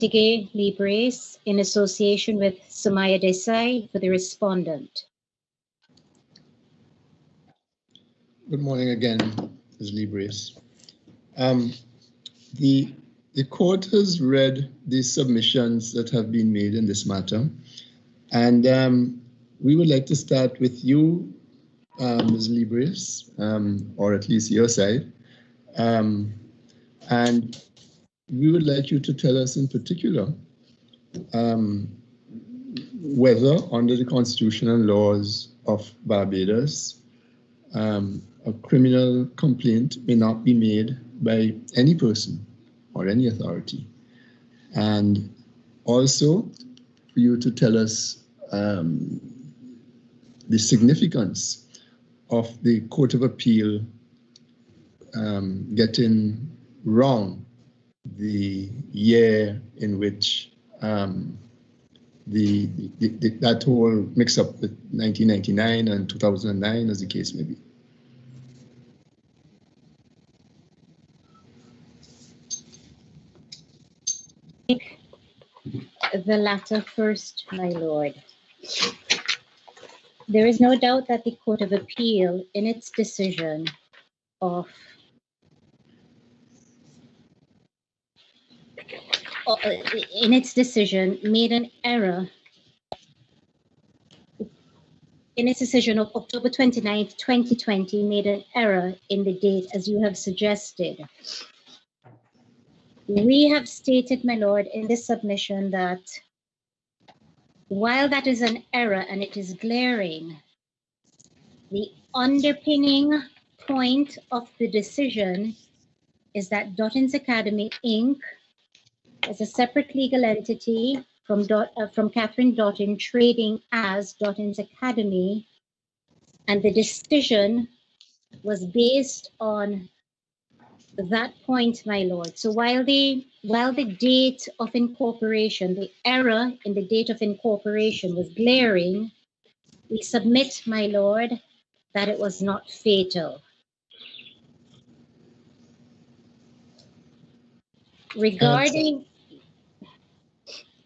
Tige Libres in association with Sumaya Desai for the respondent. Good morning again, Ms. Libres. The court has read the submissions that have been made in this matter, and we would like to start with you, Ms. Libres, or at least your side, and we would like you to tell us in particular whether under the Constitution and laws of Barbados, a criminal complaint may not be made by any person or any authority. And also for you to tell us the significance of the Court of Appeal getting wrong the year in which that whole mix-up with 1999 and 2009, as the case may be. The latter first, my lord. There is no doubt that the Court of Appeal, in its decision made an error in its decision of October 29th, 2020, made an error in the date, as you have suggested. We have stated, my lord, in this submission that while that is an error and it is glaring, the underpinning point of the decision is that Dottin's Academy, Inc. is a separate legal entity from Catherine Dottin, trading as Dottin's Academy, and the decision was based on that point, my lord. So while the date of incorporation, the error in the date of incorporation was glaring, we submit, my lord, that it was not fatal. Regarding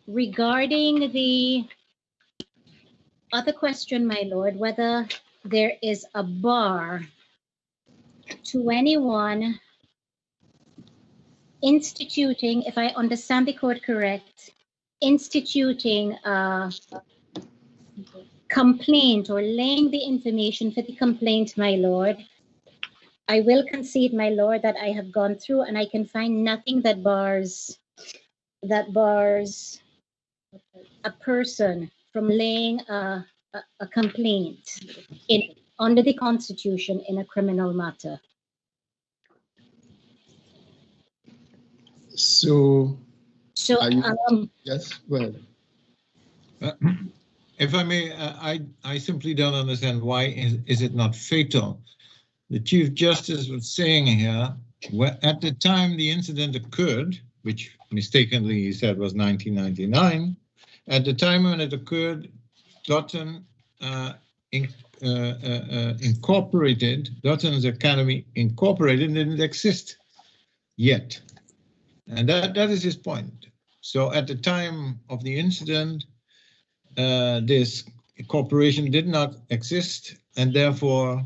the other question, my lord, whether there is a bar to anyone instituting, if I understand the court correct, instituting a complaint or laying the information for the complaint, my lord, I will concede, my lord, that I have gone through and I can find nothing that bars a person from laying a complaint under the Constitution in a criminal matter. So yes, go ahead. If I may, I simply don't understand why is it not fatal. The Chief Justice was saying here, at the time the incident occurred, which mistakenly he said was 1999, at the time when it occurred, Dottin incorporated, Dottin's Academy Incorporated didn't exist yet. And that is his point. So at the time of the incident, this corporation did not exist and therefore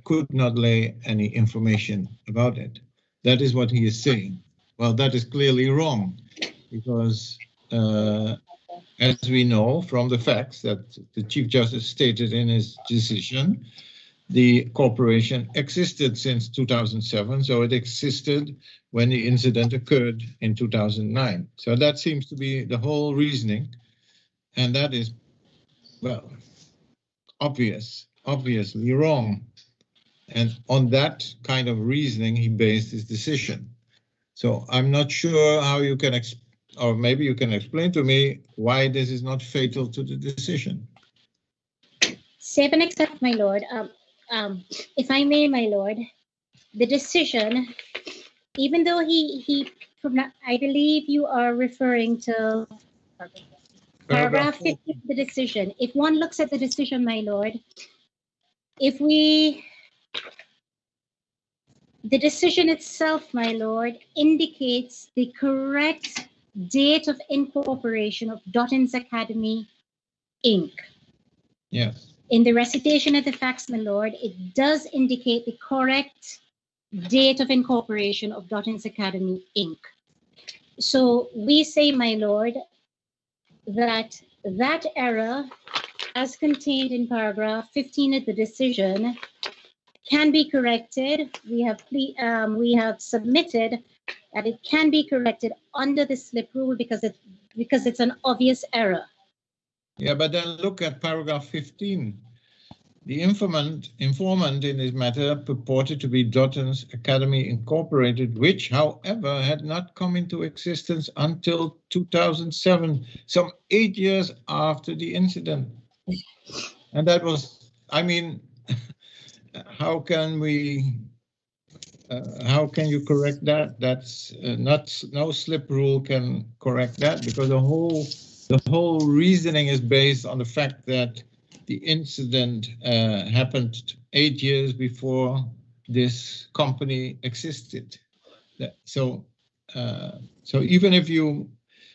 could not lay any information about it. That is what he is saying. Well, that is clearly wrong because as we know from the facts that the Chief Justice stated in his decision, the corporation existed since 2007, so it existed when the incident occurred in 2009. So that seems to be the whole reasoning, and that is, well, obviously wrong. And on that kind of reasoning, he based his decision. So I'm not sure how you can, or maybe you can explain to me why this is not fatal to the decision. Save and accept, my lord. If I may, my lord, the decision, even though I believe you are referring to paragraph 50 of the decision. If one looks at the decision, my lord, the decision itself, my lord, indicates the correct date of incorporation of Dottin's Academy, Inc. Yes. In the recitation of the facts, my lord, it does indicate the correct date of incorporation of Dottin's Academy, Inc. So we say, my lord, that that error, as contained in paragraph 15 of the decision, can be corrected. We have submitted that it can be corrected under the slip rule because it's an obvious error. Yeah, but then look at paragraph 15. The informant in this matter purported to be Dottin's Academy Incorporated, which, however, had not come into existence until 2007, some 8 years after the incident. And that was, I mean, how can you correct that? That's no slip rule can correct that, because the whole reasoning is based on the fact that the incident happened 8 years before this company existed. So even if you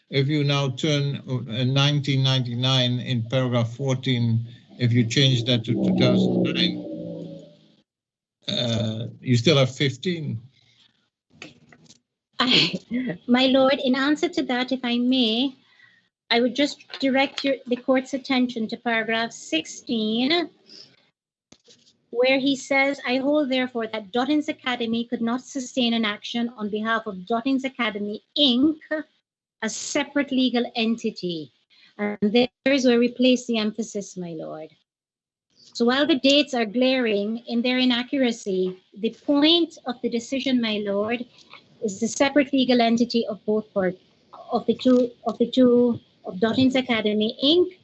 now turn 1999 in paragraph 14, if you change that to 2009, you still have 15. My lord, in answer to that, if I may, I would just direct the court's attention to paragraph 16, where he says, I hold therefore that Dottin's Academy could not sustain an action on behalf of Dottin's Academy, Inc., a separate legal entity. And there is where we place the emphasis, my lord. So while the dates are glaring in their inaccuracy, the point of the decision, my lord, is the separate legal entity of both parts, of Dottin's Academy, Inc.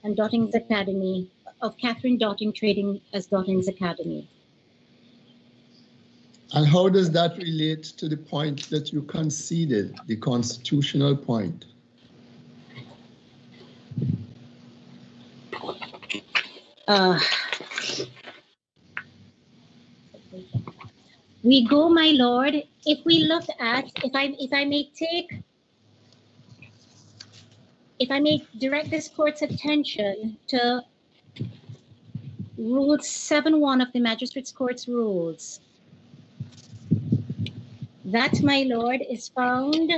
and Dottin's Academy, of Catherine Dottin trading as Dottin's Academy. And how does that relate to the point that you conceded, the constitutional point? We go, my lord, if we look at, if I may direct this court's attention to Rule 7.1 of the Magistrates Court's rules. That, my lord, is found.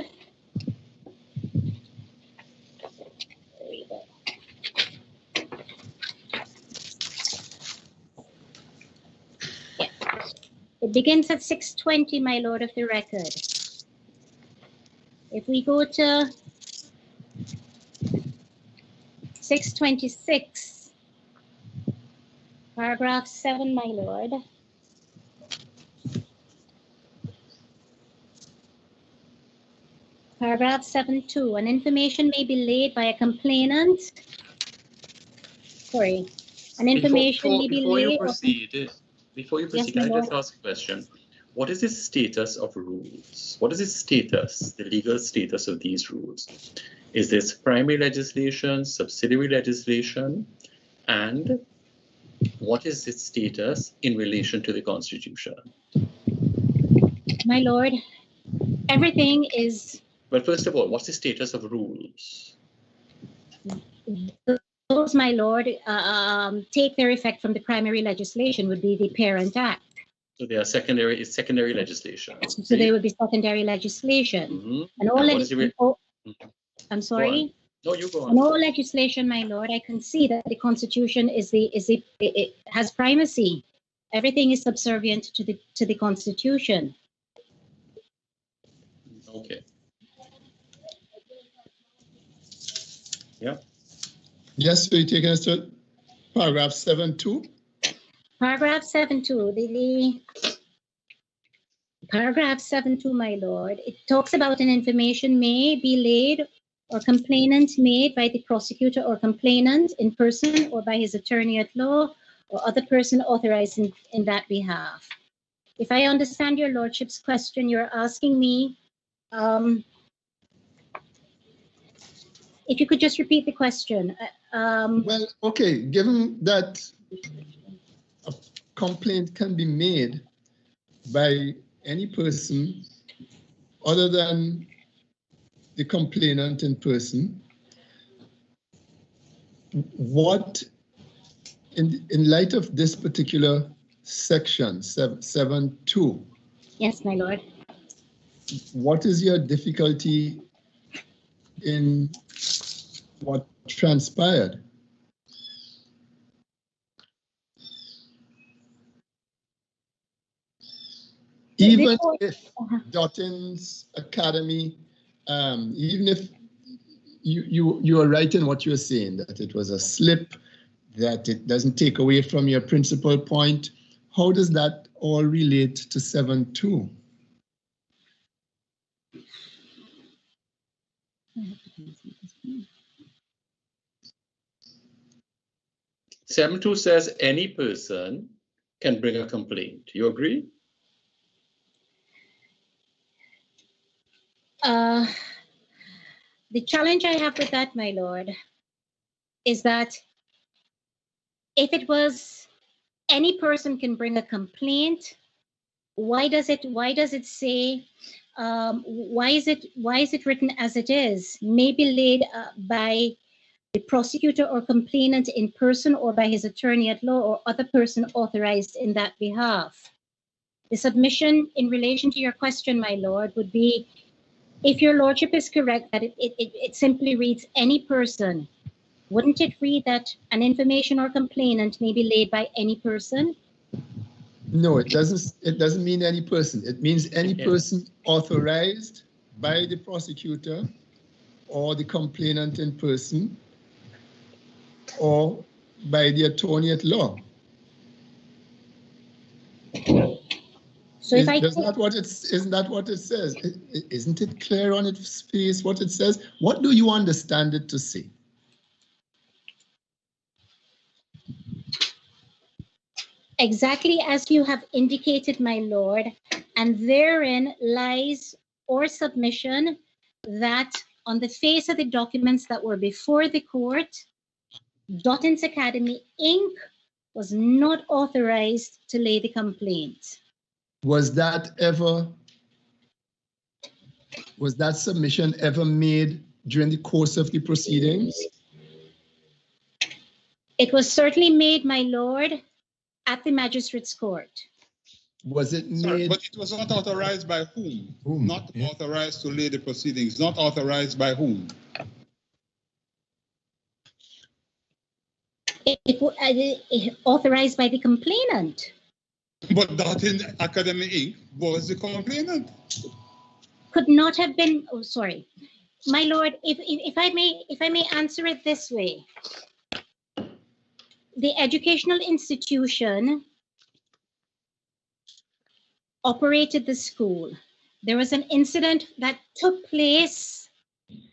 It begins at 620, my lord of the record. If we go to 626, paragraph 7, my lord. Paragraph 7.2, an information may be laid by a complainant. Sorry, an information may be laid. Before you proceed, Yes, can I just ask a question? What is the status of rules? What is the status, the legal status of these rules? Is this primary legislation, subsidiary legislation? And what is its status in relation to the Constitution? My lord, everything is... Well, first of all, what's the status of rules? Those, my lord, take their effect from the primary legislation, would be the Parent Act. So they are secondary legislation. So they would be secondary legislation. Mm-hmm. And all I'm sorry? No, you go on. And all legislation, my lord, I can see that the Constitution it has primacy. Everything is subservient to the Constitution. Okay. Yeah. Yes, so you're taking us to paragraph 7.2. Paragraph 7.2, paragraph 7.2, my lord, it talks about an information may be laid or complainant made by the prosecutor or complainant in person or by his attorney at law or other person authorized in that behalf. If I understand your lordship's question, you're asking me, if you could just repeat the question. Well, okay, given that a complaint can be made by any person other than the complainant in person, what, in light of this particular section, 7.2, Yes, my lord. what is your difficulty in what transpired? Even if Dottin's Academy, even if you are right in what you're saying, that it was a slip, that it doesn't take away from your principal point, how does that all relate to 7.2? Seven two says any person can bring a complaint. You agree? The challenge I have with that, my lord, is that if it was any person can bring a complaint, why does it say, why is it written as it is? Maybe laid by the prosecutor or complainant in person or by his attorney at law or other person authorized in that behalf. The submission in relation to your question, my lord, would be, if your lordship is correct that it simply reads any person, wouldn't it read that an information or complainant may be laid by any person? No, it doesn't. It doesn't mean any person. It means any person authorized by the prosecutor or the complainant in person or by the attorney at law. So if I isn't that what it says? Isn't it clear on its face what it says? What do you understand it to say? Exactly as you have indicated, my lord, and therein lies or submission that on the face of the documents that were before the court, Dottin's Academy Inc. was not authorized to lay the complaint. Was that submission ever made during the course of the proceedings? It was certainly made, my lord, at the Magistrates Court. Was it made? Sorry, but it was not authorized by whom? Not authorized to lay the proceedings. Not authorized by whom? It authorized by the complainant. But Dottin Academy Inc. was the complainant. Could not have been. Oh, sorry, my lord. If I may answer it this way, the educational institution operated the school. There was an incident that took place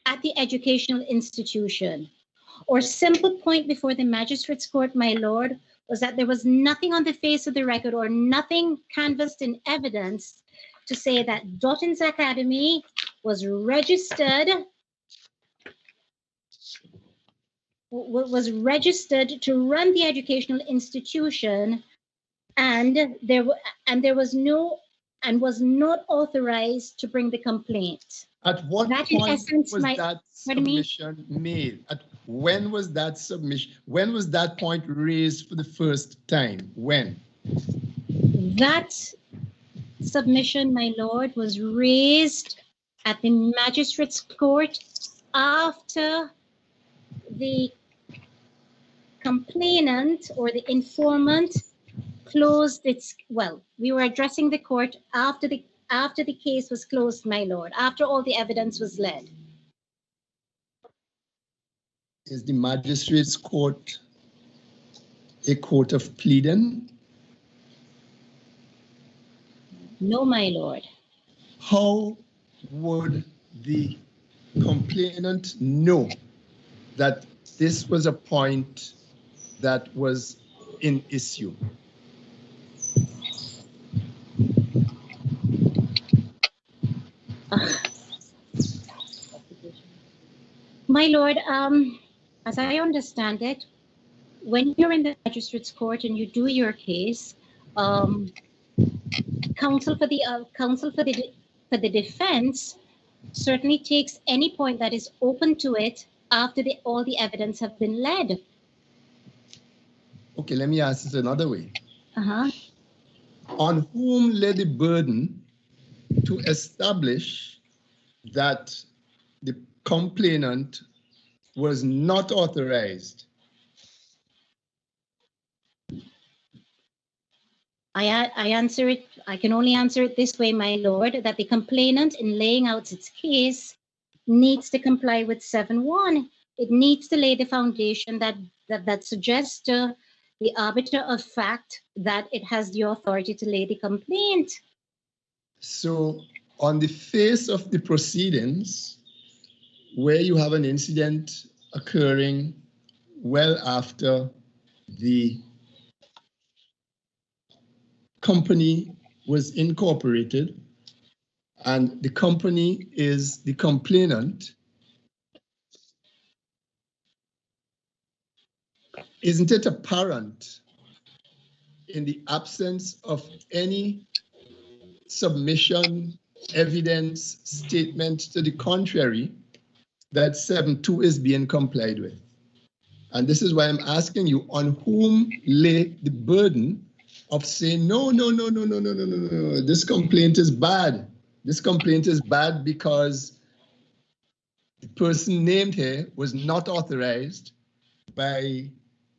at the educational institution. Or simple point before the Magistrates Court, my lord, was that there was nothing on the face of the record or nothing canvassed in evidence to say that Dottin's Academy was registered to run the educational institution, and was not authorized to bring the complaint. At what That point in essence, was that submission made? When was that submission? When was that point raised for the first time? When? That submission, my lord, was raised at the Magistrates Court after the complainant or the informant closed its, well, we were addressing the court after the case was closed, my lord, after all the evidence was led. Is the Magistrates Court a court of pleading? No, my lord. How would the complainant know that this was a point that was in issue? My lord, as I understand it, when you're in the Magistrates Court and you do your case, counsel for the defense certainly takes any point that is open to it after all the evidence have been led. Okay, let me ask this another way. Uh-huh. On whom lay the burden to establish that the complainant was not authorized? I answer it, I can only answer it this way, my lord, that the complainant in laying out its case needs to comply with 7.1. It needs to lay the foundation that suggests to the arbiter of fact that it has the authority to lay the complaint. So on the face of the proceedings, where you have an incident occurring well after the company was incorporated and the company is the complainant, isn't it apparent in the absence of any submission, evidence, statement to the contrary that 7.2 is being complied with? And this is why I'm asking you, on whom lay the burden of saying, no, this complaint is bad. This complaint is bad because the person named here was not authorized by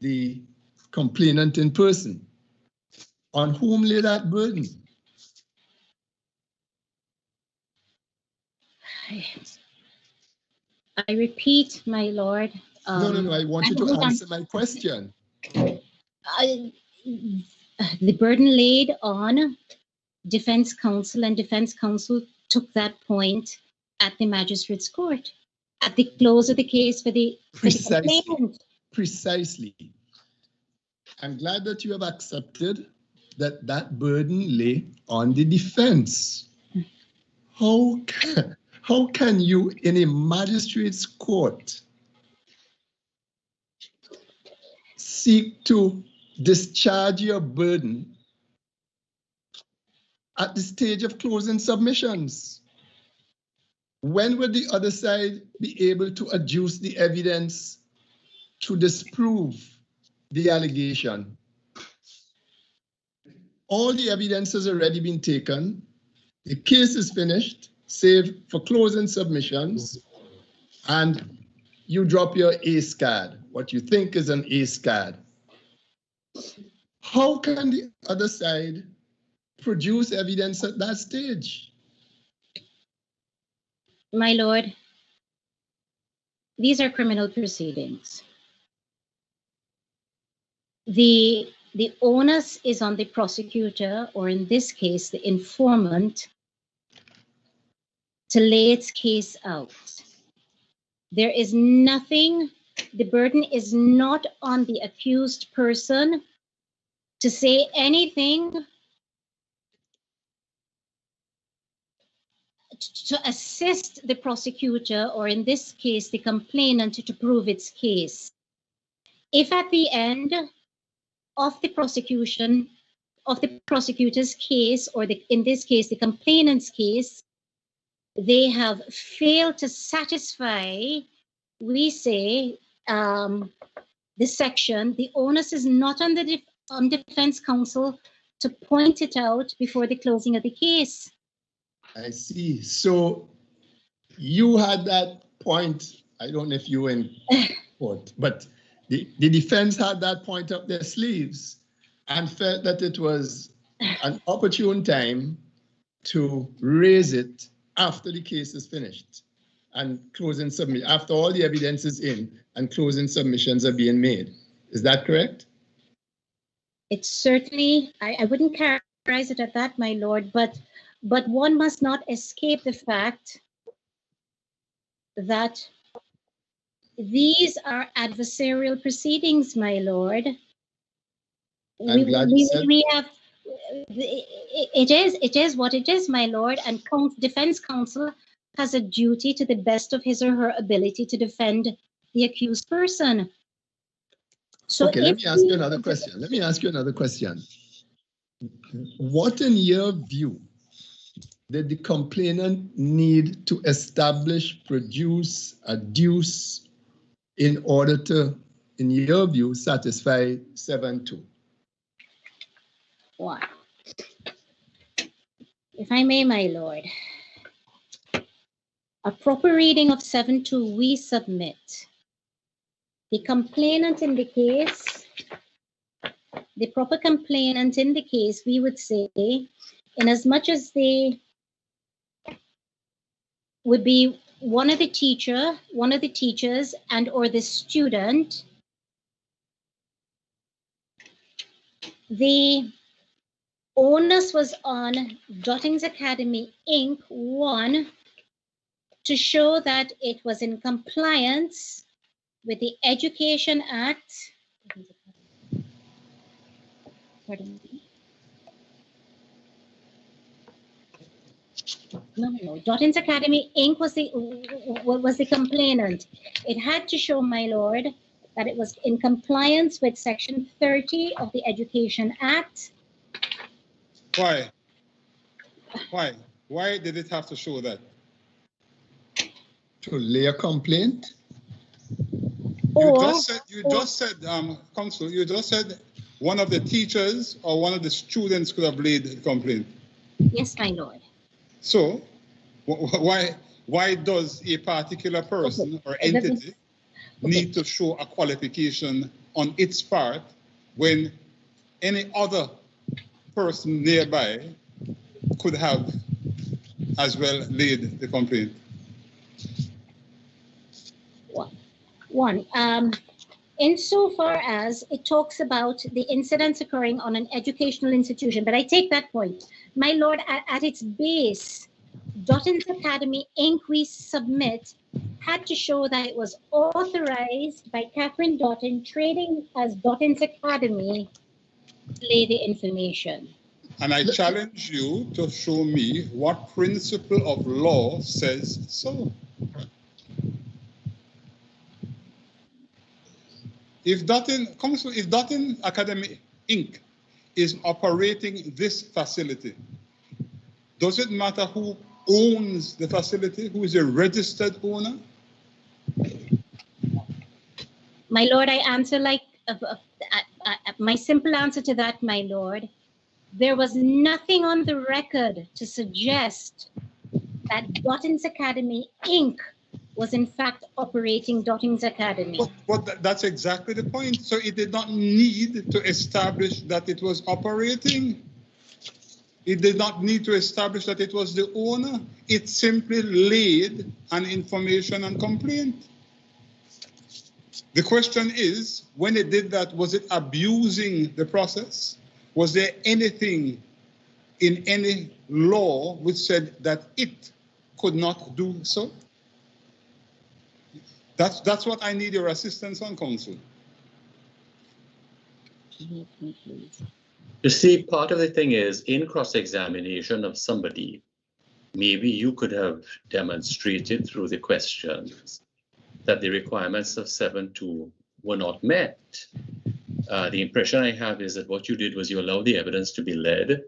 the complainant in person. On whom lay that burden? I repeat, my lord. No, I want you to answer my question. The burden laid on defense counsel, and defense counsel took that point at the Magistrates Court at the close of the case for the complainant. Precisely. I'm glad that you have accepted that that burden lay on the defense. How can you, in a magistrate's court, seek to discharge your burden at the stage of closing submissions? When would the other side be able to adduce the evidence to disprove the allegation? All the evidence has already been taken. The case is finished, save for closing submissions, and you drop your ace card, what you think is an ace card. How can the other side produce evidence at that stage? My lord, these are criminal proceedings. The onus is on the prosecutor, or in this case, the informant, to lay its case out. There is nothing, the burden is not on the accused person to say anything to assist the prosecutor, or in this case, the complainant, to prove its case. If at the end of the prosecution, of the prosecutor's case, or in this case, the complainant's case, they have failed to satisfy, we say, the section, the onus is not on the defense counsel to point it out before the closing of the case. I see. So you had that point. I don't know if you were in court, but the defense had that point up their sleeves and felt that it was an opportune time to raise it after the case is finished and closing submission, after all the evidence is in and closing submissions are being made. Is that correct? It's certainly, I wouldn't characterize it at that, my lord, but one must not escape the fact that these are adversarial proceedings, my lord. I'm glad you said. We have, it is what it is, my lord, and defense counsel has a duty to the best of his or her ability to defend the accused person. So okay, let me ask you another question. What, in your view, did the complainant need to establish, produce, adduce in order to, in your view, satisfy 7.2? One. If I may, my lord, a proper reading of 7.2 we submit. The complainant in the case, the proper complainant in the case, we would say, in as much as they would be one of the teachers and or the student, the onus was on Dottin's Academy, Inc., 1, to show that it was in compliance with the Education Act. Pardon me. No. Dottin's Academy, Inc. was the complainant. It had to show, my lord, that it was in compliance with Section 30 of the Education Act. Why? Why did it have to show that? To lay a complaint? You just said, Counsel, you just said one of the teachers or one of the students could have laid the complaint. Yes, my lord. So, why does a particular person or entity need to show a qualification on its part when any other person nearby could have as well laid the complaint? One, insofar as it talks about the incidents occurring on an educational institution, but I take that point. My lord, at its base, Dottin's Academy, Inc., we submit, had to show that it was authorized by Catherine Dottin, trading as Dottin's Academy, to lay the information. And I challenge you to show me what principle of law says so. If Dottin Academy, Inc. is operating this facility, does it matter who owns the facility, who is a registered owner? My lord, I answer like, my simple answer to that, my lord, there was nothing on the record to suggest that Dottin's Academy, Inc. was in fact operating Dottin's Academy. But that's exactly the point. So it did not need to establish that it was operating. It did not need to establish that it was the owner. It simply laid an information and complaint. The question is, when it did that, was it abusing the process? Was there anything in any law which said that it could not do so? That's what I need your assistance on, Counsel. You see, part of the thing is, in cross-examination of somebody, maybe you could have demonstrated through the questions that the requirements of 7.2 were not met. The impression I have is that what you did was you allowed the evidence to be led.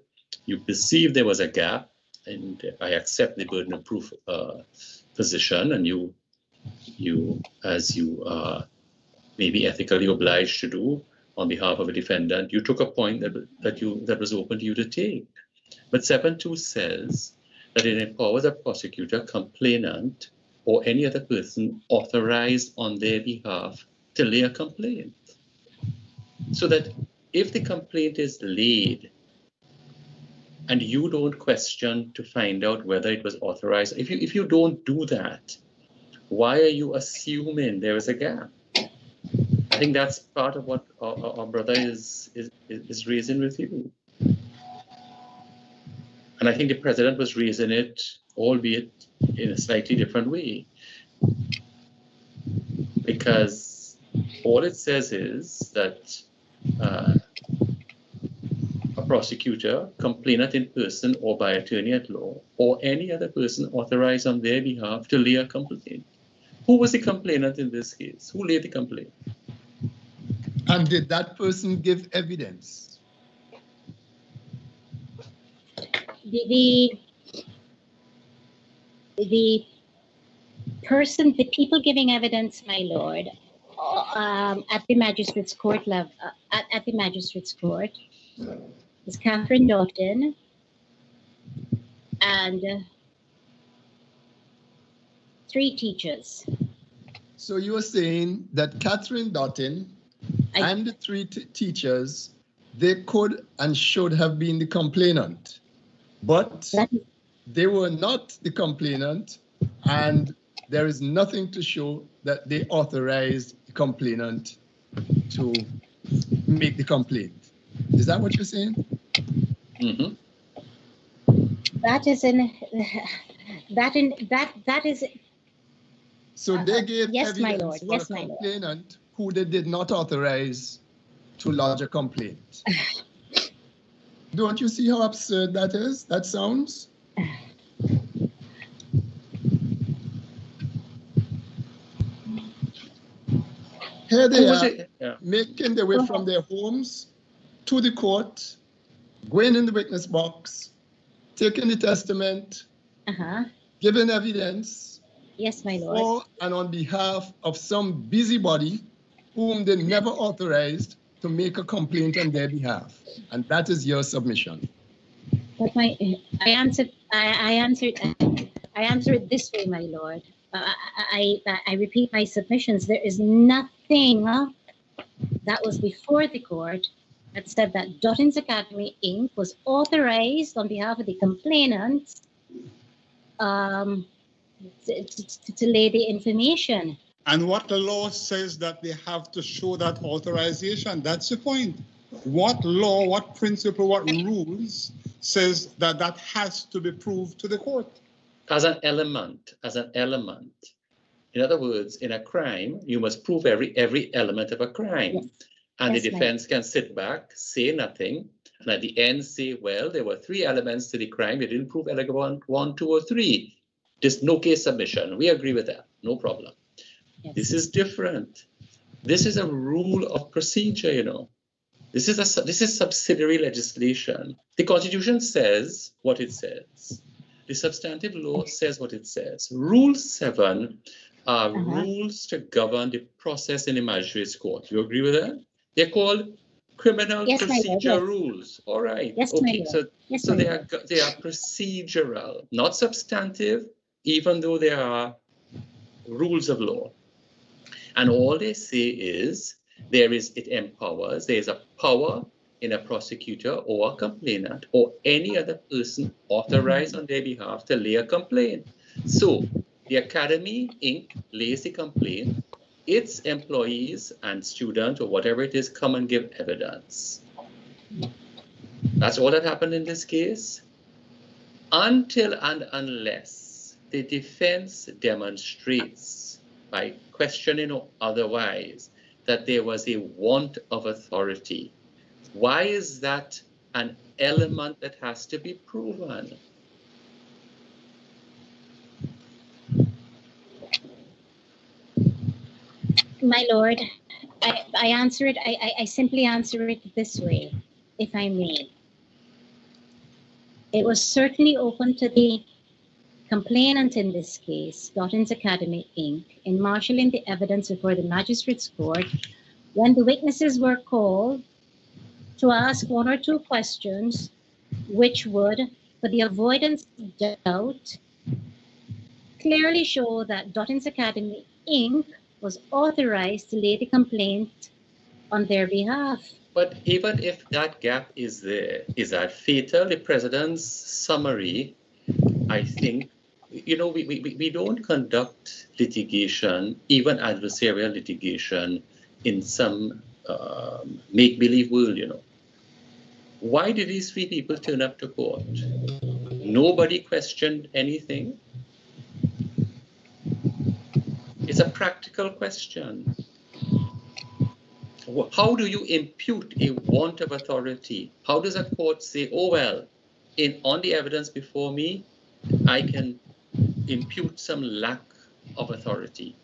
You perceived there was a gap, and I accept the burden of proof position, and you as you may be ethically obliged to do on behalf of a defendant, you took a point that was open to you to take. But 7.2 says that it empowers a prosecutor, complainant, or any other person authorized on their behalf to lay a complaint. So that if the complaint is laid and you don't question to find out whether it was authorized, if you don't do that, why are you assuming there is a gap? I think that's part of what our brother is raising with you. And I think the president was raising it, albeit in a slightly different way. Because all it says is that a prosecutor, complainant in person or by attorney at law, or any other person authorized on their behalf to lay a complaint. Who was the complainant in this case? Who laid the complaint? And did that person give evidence? the people giving evidence, my lord, at the magistrates court level, at the magistrates court, is Catherine Dottin and 3 teachers. So you are saying that Catherine Dottin and the 3 teachers, they could and should have been the complainant, but they were not the complainant, and there is nothing to show that they authorized the complainant to make the complaint. Is that what you're saying? Mm-hmm. That is. So they gave yes, my evidence lord. Yes, for a my lord. complainant who they did not authorize to lodge a complaint. Don't you see how absurd that is? That sounds. Here they are, making their way from their homes to the court, going in the witness box, taking the testament, giving evidence. Yes, my lord. For and on behalf of some busybody whom they never authorized to make a complaint on their behalf. And that is your submission. But I answered it this way, my lord. I repeat my submissions. There is nothing that was before the court that said that Dottin's Academy, Inc. was authorized on behalf of the complainant to lay the information. And what the law says that they have to show that authorization. That's the point. What law, what principle, what rules says that that has to be proved to the court? As an element. In other words, in a crime, you must prove every element of a crime. Yes. And Yes, the defense can sit back, say nothing, and at the end say, well, there were 3 elements to the crime. They didn't prove element 1, 2, or 3. There's no case submission. We agree with that. No problem. Yes. This is different. This is a rule of procedure, you know. This is subsidiary legislation. The Constitution says what it says. The substantive law says what it says. Rule 7 are rules to govern the process in the magistrates court. You agree with that? They're called criminal procedure rules. All right. Yes, okay. So they are procedural, not substantive, even though they are rules of law. And all they say is it empowers. There is a power in a prosecutor or a complainant or any other person authorized on their behalf to lay a complaint. So the Academy, Inc. lays the complaint. Its employees and students or whatever it is come and give evidence. That's all that happened in this case. Until and unless the defense demonstrates by questioning or otherwise that there was a want of authority. Why is that an element that has to be proven? My lord, I simply answer it this way, if I may. It was certainly open to the complainant in this case, Dottin's Academy, Inc., in marshalling the evidence before the magistrates court when the witnesses were called to ask 1 or 2 questions which would, for the avoidance of doubt, clearly show that Dottin's Academy, Inc. was authorized to lay the complaint on their behalf. But even if that gap is there, is that fatal? The president's summary, I think, you know, we don't conduct litigation, even adversarial litigation, in some make-believe world, you know. Why did these 3 people turn up to court? Nobody questioned anything. It's a practical question. How do you impute a want of authority? How does a court say, oh, well, on the evidence before me, I can impute some lack of authority?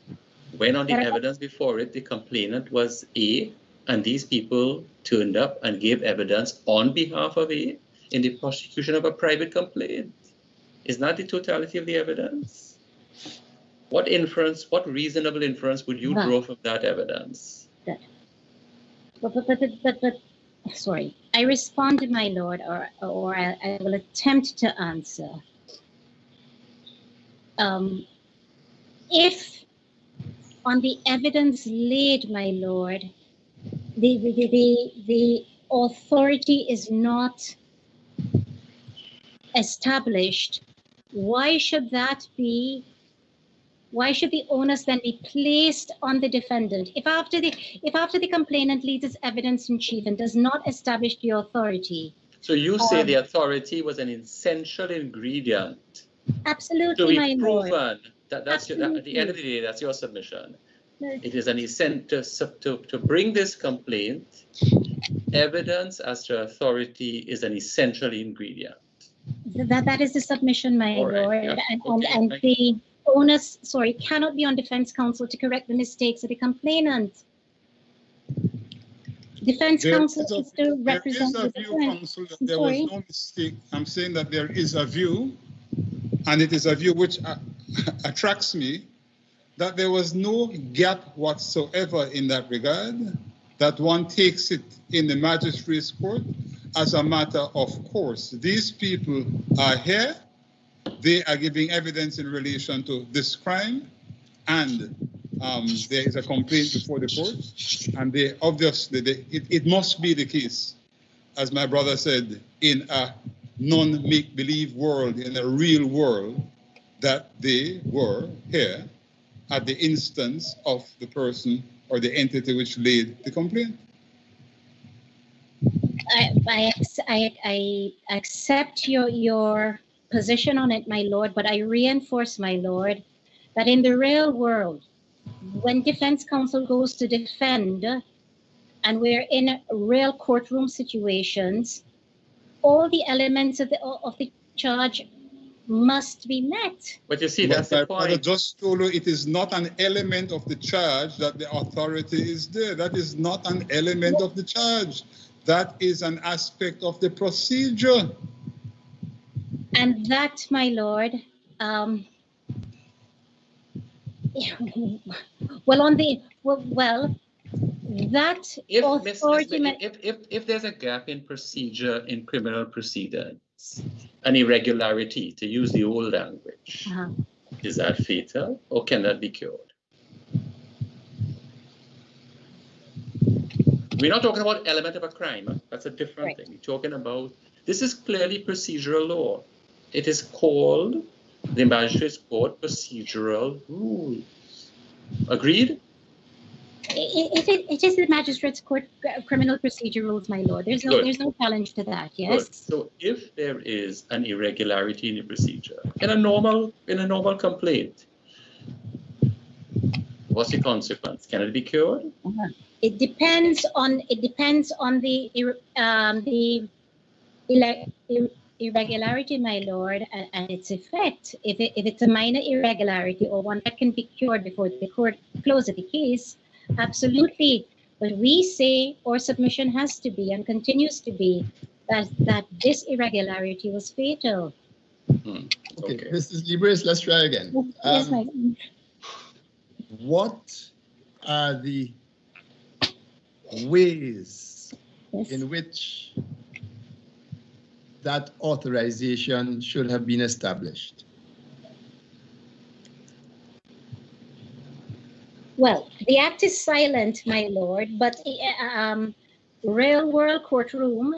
When on the evidence before it, the complainant was A, and these people turned up and gave evidence on behalf of A in the prosecution of a private complaint. Is not the totality of the evidence? What inference, what reasonable inference would you draw from that evidence? But sorry, I responded, my lord, or I will attempt to answer. If on the evidence laid, my lord, the authority is not established, why should that be? Why should the onus then be placed on the defendant? If after the complainant leads his evidence in chief and does not establish the authority. So you say the authority was an essential ingredient. Absolutely, my lord. To be proven that's your, at the end of the day, that's your submission. It is an incentive to bring this complaint. Evidence as to authority is an essential ingredient. That is the submission, my lord, yeah. and the onus, cannot be on defense counsel to correct the mistakes of the complainant. Defense counsel is to represent the defense. Counsel, that there was no mistake. I'm saying that there is a view, and it is a view which attracts me, that there was no gap whatsoever in that regard, that one takes it in the Magistrates Court as a matter of course. These people are here, they are giving evidence in relation to this crime, and there is a complaint before the court, and they obviously, it must be the case, as my brother said, in a non-make-believe world, in a real world, that they were here at the instance of the person or the entity which laid the complaint. I accept your position on it, my lord, but I reinforce, my lord, that in the real world, when defense counsel goes to defend, and we're in real courtroom situations, all the elements of the charge must be met. But you see, that's the point. I just told you it is not an element of the charge that the authority is there. That is not an element of the charge. That is an aspect of the procedure. And that, my lord, that if there's a gap in procedure in criminal proceedings, an irregularity, to use the old language, is that fatal or can that be cured? We're not talking about element of a crime. That's a different thing. We're talking about, this is clearly procedural law. It is called the Magistrates Court procedural rules. Agreed? It is the Magistrates Court criminal procedure rules, my lord. There's no challenge to that. Yes. Good. So if there is an irregularity in the procedure in a normal complaint, what's the consequence? Can it be cured? It depends on the irregularity, my lord, and its effect. If it's a minor irregularity or one that can be cured before the court closes the case, absolutely. But we say our submission has to be and continues to be that this irregularity was fatal. Okay, Mrs. Libres, let's try again. Yes, my lord. What are the ways in which that authorization should have been established? Well, the act is silent, my lord, but real world courtroom,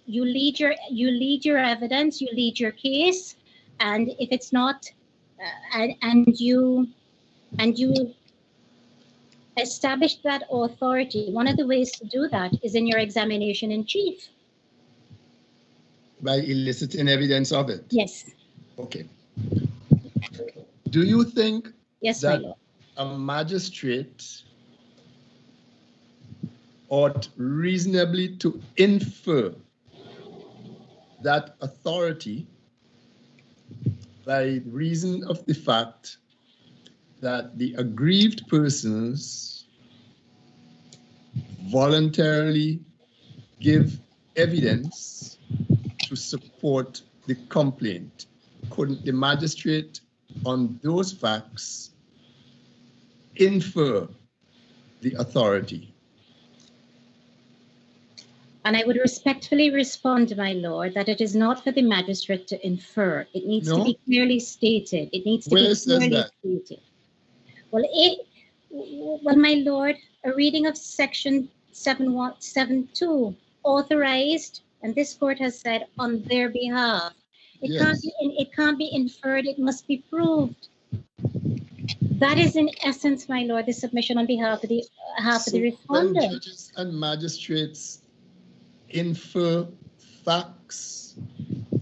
you lead your evidence, you lead your case, and if it's not, and you establish that authority, one of the ways to do that is in your examination in chief. By eliciting evidence of it? Yes. Okay. Do you think that a magistrate ought reasonably to infer that authority by reason of the fact that the aggrieved persons voluntarily give evidence to support the complaint? couldn't the magistrate on those facts infer the authority? And I would respectfully respond, my lord, that it is not for the magistrate to infer. It needs to be clearly stated. It needs to be clearly stated. Well, my lord, a reading of section 7.2, authorized, and this court has said on their behalf. It can't be inferred. It must be proved. That is in essence, my lord, the submission on behalf of the respondent. When judges and magistrates infer facts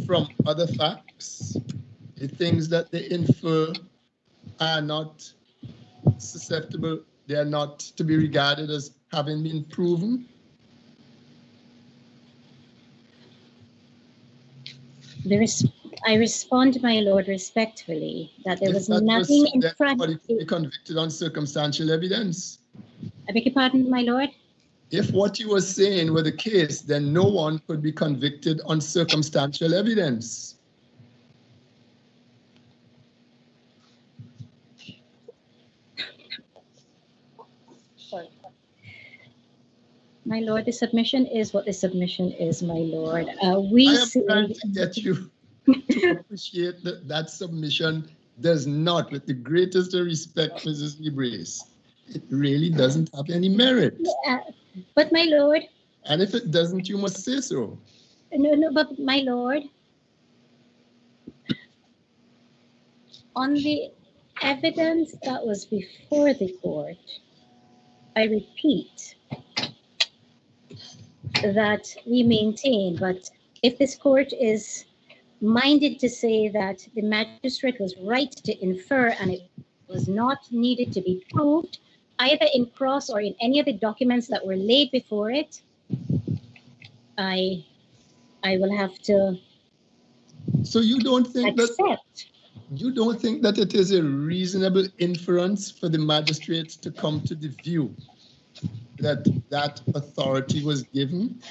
from other facts, the things that they infer are not susceptible, they are not to be regarded as having been proven. I respond, my lord, respectfully, that there was nothing in front. Somebody could be convicted on circumstantial evidence. I beg your pardon, my lord? If what you were saying were the case, then no one could be convicted on circumstantial evidence. Sorry. My lord, the submission is what the submission is, my lord. I am trying to get you to appreciate that submission does not, with the greatest respect, Mrs. Librace, it really doesn't have any merit. But my lord. And if it doesn't, you must say so. No, but my lord, on the evidence that was before the court, I repeat that we maintain, but if this court is minded to say that the magistrate was right to infer and it was not needed to be proved, either in cross or in any of the documents that were laid before it, I will have to. So you don't think accept. You don't think that it is a reasonable inference for the magistrate to come to the view that that authority was given?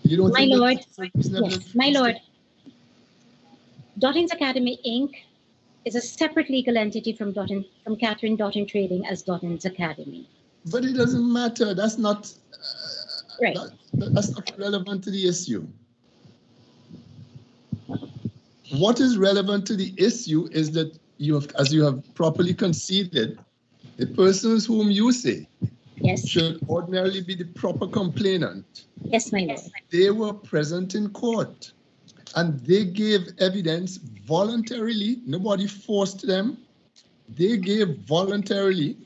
You don't think Lord, yes, my lord, Dottin's Academy Inc. is a separate legal entity from Catherine Dottin Trading as Dottin's Academy. But it doesn't matter. That's not right. That's not relevant to the issue. What is relevant to the issue is that you have, as you have properly conceded, the persons whom you say should ordinarily be the proper complainant. Yes, my lord. They were present in court and they gave evidence voluntarily. Nobody forced them. They gave voluntarily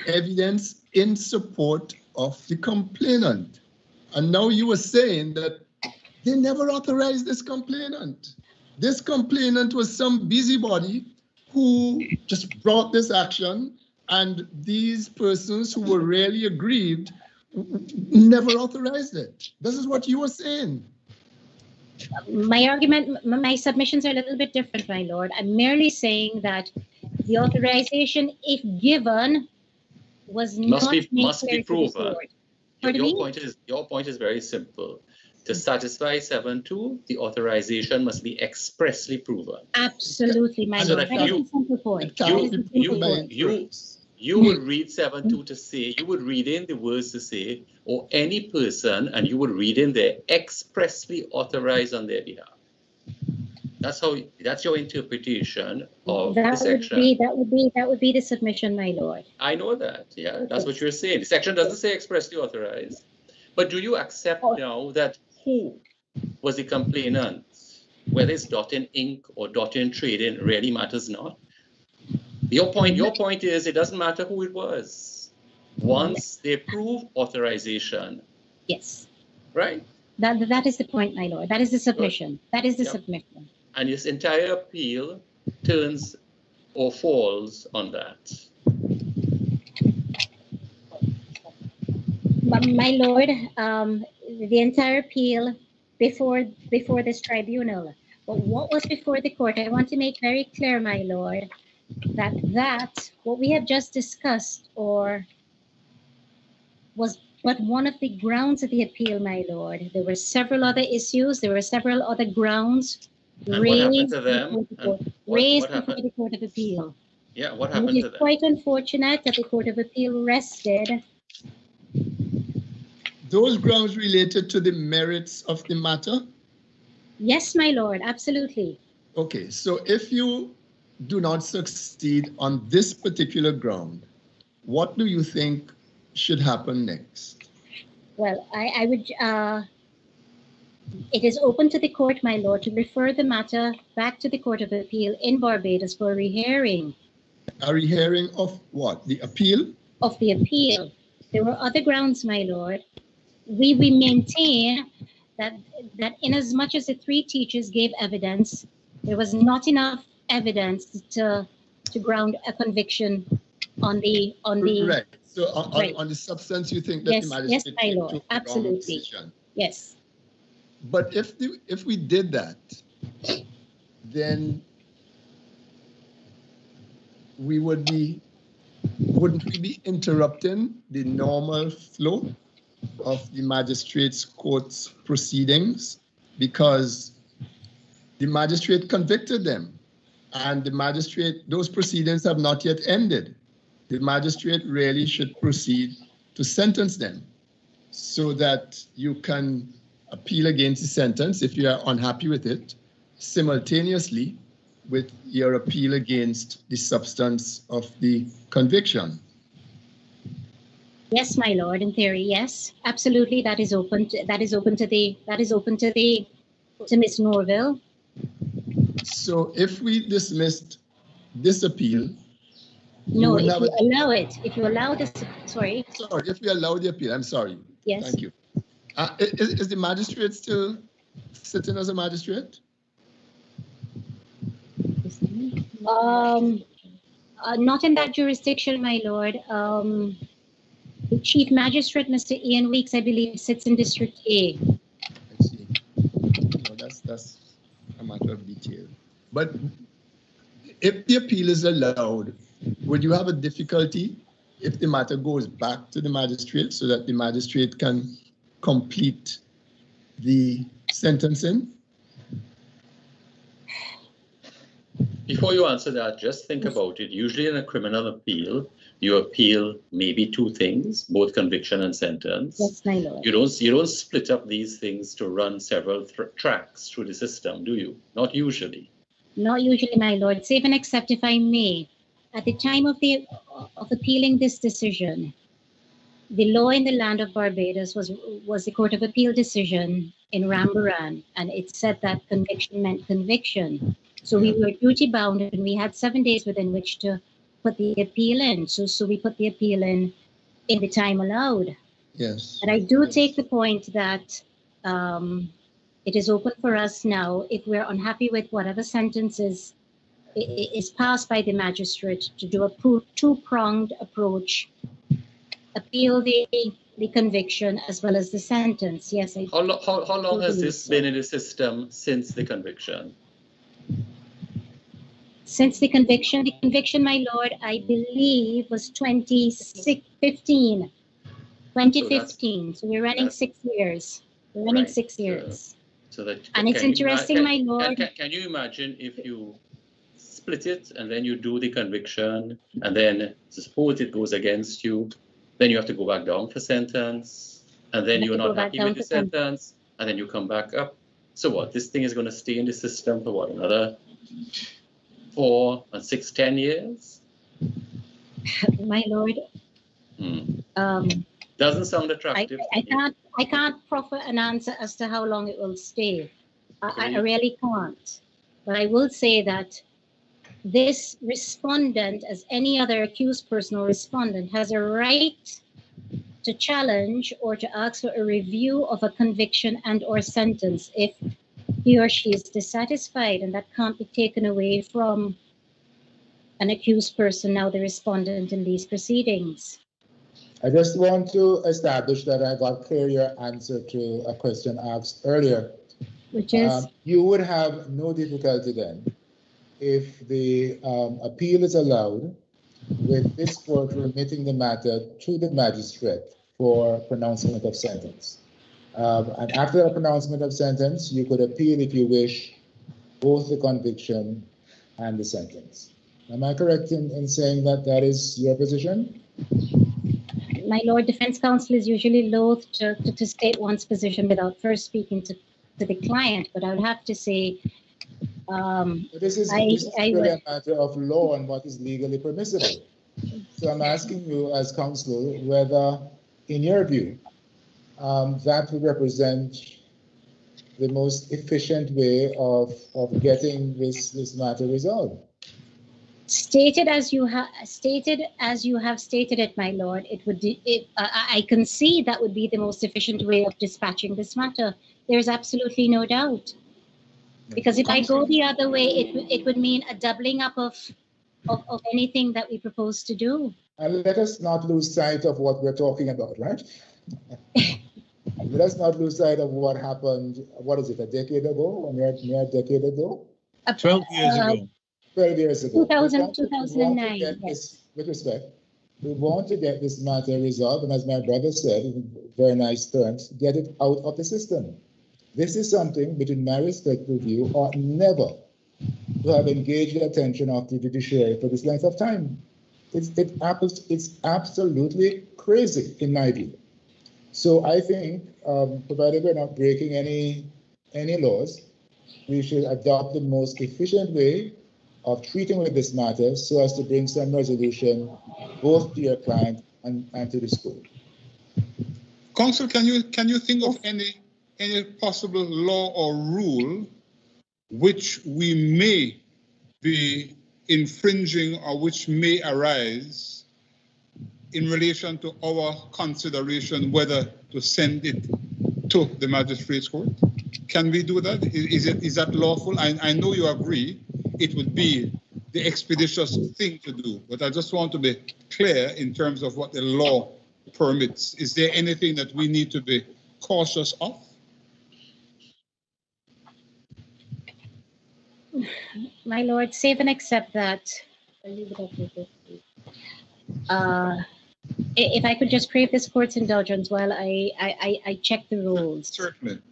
evidence in support of the complainant. And now you are saying that they never authorized this complainant. This complainant was some busybody who just brought this action, and these persons who were really aggrieved never authorized it. This is what you were saying. My argument, my submissions are a little bit different, my lord. I'm merely saying that the authorization, if given, was must be proven. Your point is very simple. To satisfy 7.2, the authorization must be expressly proven. Absolutely, my lord. That is a simple point. You would read 7.2 to say, you would read in the words to say, or any person, and you would read in there expressly authorized on their behalf. That's your interpretation of the section. That would be the submission, my lord. I know that, yeah, that's what you're saying. The section doesn't say expressly authorized. But do you accept now that who was the complainant, whether it's Dottin Inc. or Dottin Trading, really matters not? Your point is it doesn't matter who it was. Once they prove authorization. Yes. Right? That is the point, my lord. That is the submission. That is the submission. And this entire appeal turns or falls on that. My lord, the entire appeal before this tribunal. But what was before the court, I want to make very clear, my lord, that what we have just discussed was but one of the grounds of the appeal, my lord. There were several other issues. There were several other grounds And what happened to raised them? before And raised what before happened? the Court of Appeal. Yeah, what And happened it to is them? quite unfortunate that the Court of Appeal rested. Those grounds related to the merits of the matter? Yes, my lord, absolutely. Okay, so if you do not succeed on this particular ground, what do you think should happen next? Well, I would, it is open to the court, my lord, to refer the matter back to the Court of Appeal in Barbados for a rehearing. A rehearing of what? The appeal? Of the appeal. There were other grounds, my lord. We maintain that in as much as the three teachers gave evidence, there was not enough evidence to ground a conviction on the Right. So right. on the substance, you think that the magistrate my lord, took the wrong absolutely. decision. Yes. But if we did that, then wouldn't we be interrupting the normal flow of the magistrates court's proceedings, because the magistrate convicted them and those proceedings have not yet ended. The magistrate really should proceed to sentence them so that you can appeal against the sentence if you are unhappy with it, simultaneously with your appeal against the substance of the conviction. Yes, my lord, in theory, yes, absolutely. That is open to Miss Norville. So if we dismissed this appeal, no, if you allow it, if you allow this, sorry, if we allow the appeal, I'm sorry. Yes. Thank you. Is the magistrate still sitting as a magistrate? Not in that jurisdiction, my lord. The Chief Magistrate, Mr. Ian Weeks, I believe, sits in District A. I see. No, that's a matter of detail. But if the appeal is allowed, would you have a difficulty if the matter goes back to the magistrate so that the magistrate can complete the sentencing? Before you answer that, just think about it. Usually in a criminal appeal, you appeal maybe two things, both conviction and sentence. Yes, my lord. You don't split up these things to run several tracks through the system, do you? Not usually. Not usually, my lord. Save and except if I may. At the time of appealing this decision, the law in the land of Barbados was the Court of Appeal decision in Rambaran, and it said that conviction meant conviction. So we were duty bound, and we had 7 days within which to put the appeal in. So we put the appeal in the time allowed. Yes. And I do take the point that it is open for us now, if we're unhappy with whatever sentence is passed by the magistrate, to do a two-pronged approach, appeal the conviction as well as the sentence. Yes. How long has this been in the system since the conviction? Since the conviction, my lord, I believe was 2015. 2015. So we're running 6 years. We're running 6 years. And it's interesting, my lord. Can you imagine if you split it and then you do the conviction and then suppose it goes against you, then you have to go back down for sentence, and then you're not happy with the sentence, and then you come back up. So what? This thing is going to stay in the system for what, another 4 and 6, 10 years? My lord. Doesn't sound attractive. I can't proffer an answer as to how long it will stay. I really can't. But I will say that this respondent, as any other accused person or respondent, has a right to challenge or to ask for a review of a conviction and or sentence if he or she is dissatisfied, and that can't be taken away from an accused person, now the respondent in these proceedings. I just want to establish that I got clear your answer to a question asked earlier. Which is? You would have no difficulty then if the appeal is allowed with this court remitting the matter to the magistrate for pronouncement of sentence. And after the pronouncement of sentence, you could appeal if you wish both the conviction and the sentence. Am I correct in saying that that is your position? My Lord, defense counsel is usually loath to state one's position without first speaking to the client, but I would have to say, this is really a matter of law and what is legally permissible. So I'm asking you as counsel whether, in your view, that would represent the most efficient way of getting this matter resolved. Stated as you have stated it, my lord, I concede that would be the most efficient way of dispatching this matter. There's absolutely no doubt. Because if I go the other way, it would mean a doubling up of anything that we propose to do. And let us not lose sight of what we're talking about, right? Let us not lose sight of what happened, what is it, a decade ago, a mere decade ago? 12 years ago. 12 years ago. 2009, yes. With respect, we want to get this matter resolved, and as my brother said, in very nice terms, get it out of the system. This is something, between my respectful view, ought never to have engaged the attention of the judiciary for this length of time. It's absolutely crazy, in my view. So I think, provided we're not breaking any laws, we should adopt the most efficient way of treating with this matter so as to bring some resolution both to your client and to the school. Counsel, can you think of any possible law or rule which we may be infringing or which may arise in relation to our consideration whether to send it to the Magistrates Court? Can we do that? Is that lawful? I know you agree it would be the expeditious thing to do, but I just want to be clear in terms of what the law permits. Is there anything that we need to be cautious of? My lord, save and accept that. If I could just crave this court's indulgence while I check the rules. Certainly.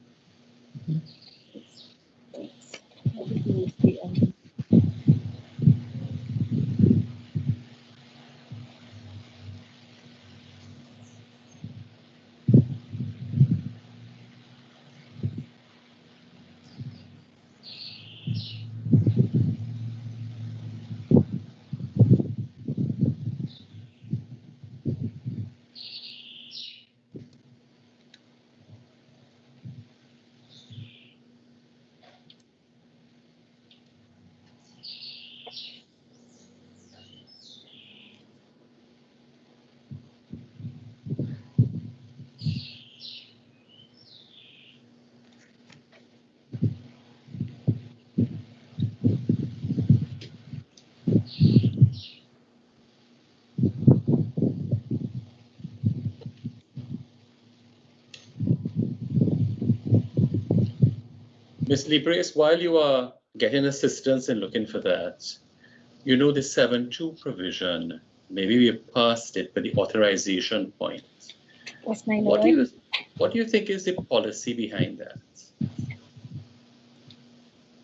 Ms. Libres, while you are getting assistance and looking for that, you know the 7.2 provision, maybe we have passed it, but the authorization point. Yes, my lord. What do you think is the policy behind that?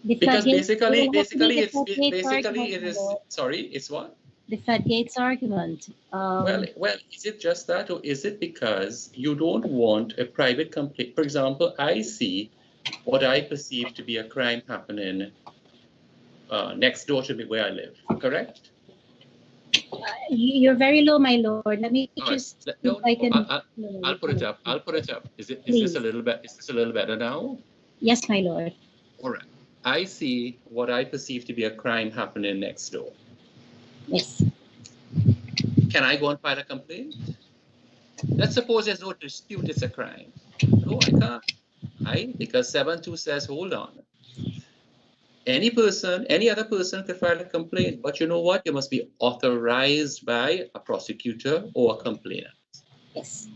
Because basically it is, sorry, it's what? The floodgates argument. Well, is it just that, or is it because you don't want a private complaint? For example, I see what I perceive to be a crime happening next door to me where I live, correct? You're very low, my lord. Let me just. I'll put it up. I'll put it up. Is this a little bit? Is this a little better now? Yes, my lord. All right. I see what I perceive to be a crime happening next door. Yes. Can I go and file a complaint? Let's suppose there's no dispute it's a crime. No, I can't. Because 7.2 says, hold on. Any other person can file a complaint, but you know what? You must be authorized by a prosecutor or a complainant. Yes.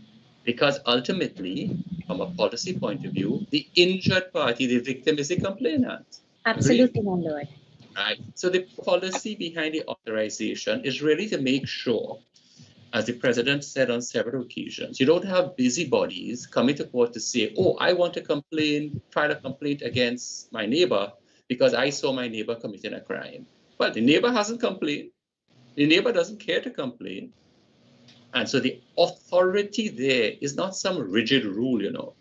Because ultimately, from a policy point of view, the injured party, the victim, is the complainant. Absolutely, my lord. Right. So the policy behind the authorization is really to make sure, as the president said on several occasions, you don't have busybodies coming to court to say, oh, I want to file a complaint against my neighbor, because I saw my neighbor committing a crime. Well, the neighbor hasn't complained. The neighbor doesn't care to complain. And so the authority there is not some rigid rule, you know.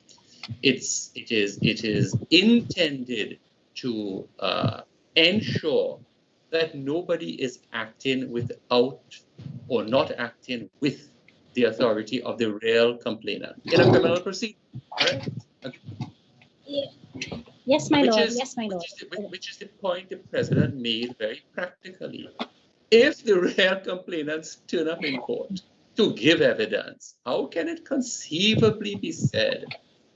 It is intended to ensure that nobody is acting without or not acting with the authority of the real complainant in a criminal proceeding. Right? Okay. Yes, my lord. Yes, my lord. Which is the point the president made very practically. If the real complainants turn up in court to give evidence, how can it conceivably be said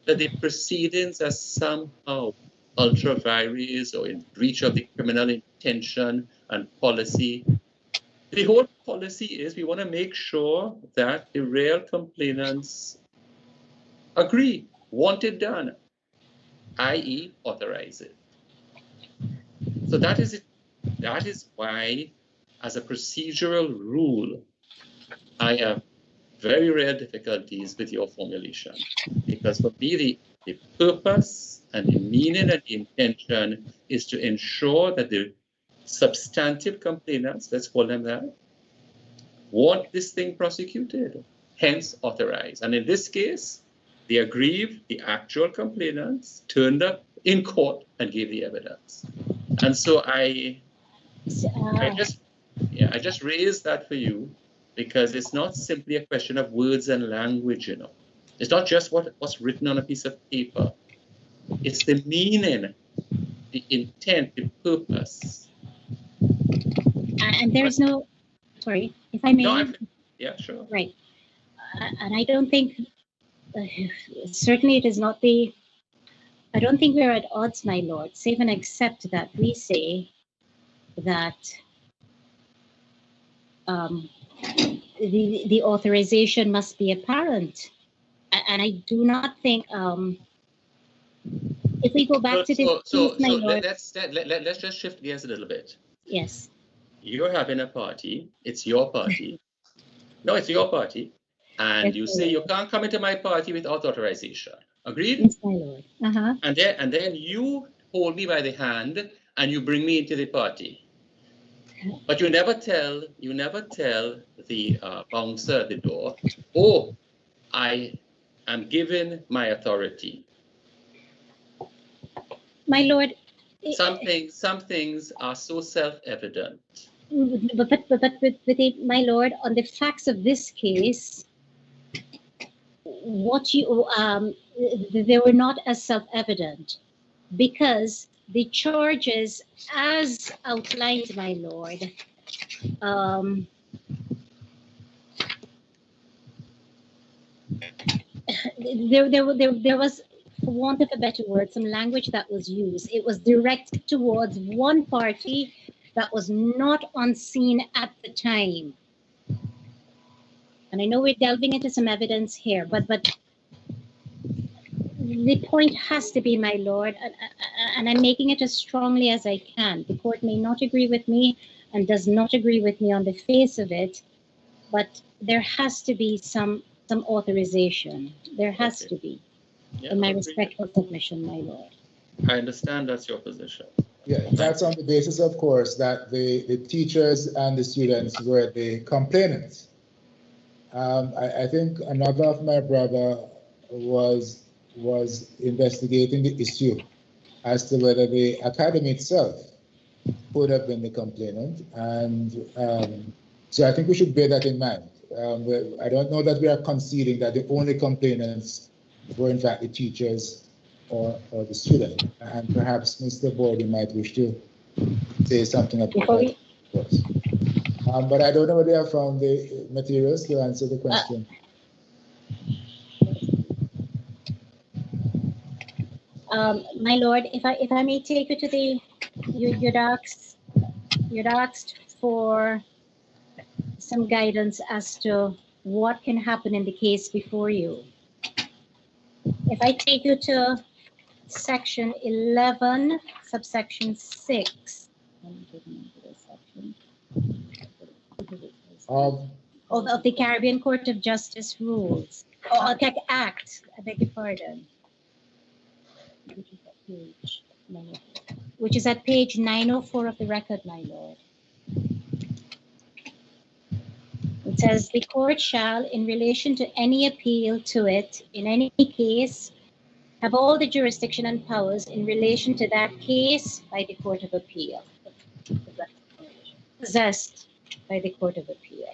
that the proceedings are somehow ultra vires or in breach of the criminal intention and policy? The whole policy is we want to make sure that the real complainants agree, want it done, i.e. authorize it. So that is it. That is why, as a procedural rule, I have very rare difficulties with your formulation. Because for me, the purpose and the meaning and the intention is to ensure that the substantive complainants, let's call them that, want this thing prosecuted, hence authorized. And in this case, the aggrieved, the actual complainants, turned up in court and gave the evidence. And so I just raised that for you because it's not simply a question of words and language, you know. It's not just what's written on a piece of paper. It's the meaning, the intent, the purpose. And there's no, sorry, if I may. No, yeah, sure. Right. And I don't think, certainly it is not the, I don't think we're at odds, my lord, save and except that we say that the authorization must be apparent. And I do not think, if we go back to the case, my lord. Let's just shift gears a little bit. Yes. You're having a party. It's your party. No, it's your party. And you say you can't come into my party without authorization. Agreed? Yes, my lord. Uh-huh. And then you hold me by the hand and you bring me into the party. But you never tell the bouncer at the door, oh, I am given my authority. My lord. Some things are so self-evident. But my lord, on the facts of this case, what you they were not as self-evident because the charges, as outlined, my lord, there was, for want of a better word, some language that was used. It was directed towards one party that was not on scene at the time. And I know we're delving into some evidence here, but the point has to be, my lord, and I'm making it as strongly as I can. The court may not agree with me and does not agree with me on the face of it, but there has to be some authorization. There has to be. Yeah, in my respectful submission, my lord. I understand that's your position. Yeah, that's on the basis, of course, that the teachers and the students were the complainants. I think another of my brother was investigating the issue as to whether the academy itself could have been the complainant, and so I think we should bear that in mind. I don't know that we are conceding that the only complainants were in fact the teachers or the student, and perhaps Mr. Borden might wish to say something about that, of course. But I don't know whether I found the materials to answer the question. My lord, if I may take you to the, you'd asked for some guidance as to what can happen in the case before you. If I take you to section 11, subsection 6 of the Caribbean Court of Justice rules, or Act, I beg your pardon. which is at page 904 of the record, my lord. It says, the court shall, in relation to any appeal to it, in any case, have all the jurisdiction and powers in relation to that case by the Court of Appeal, possessed by the Court of Appeal.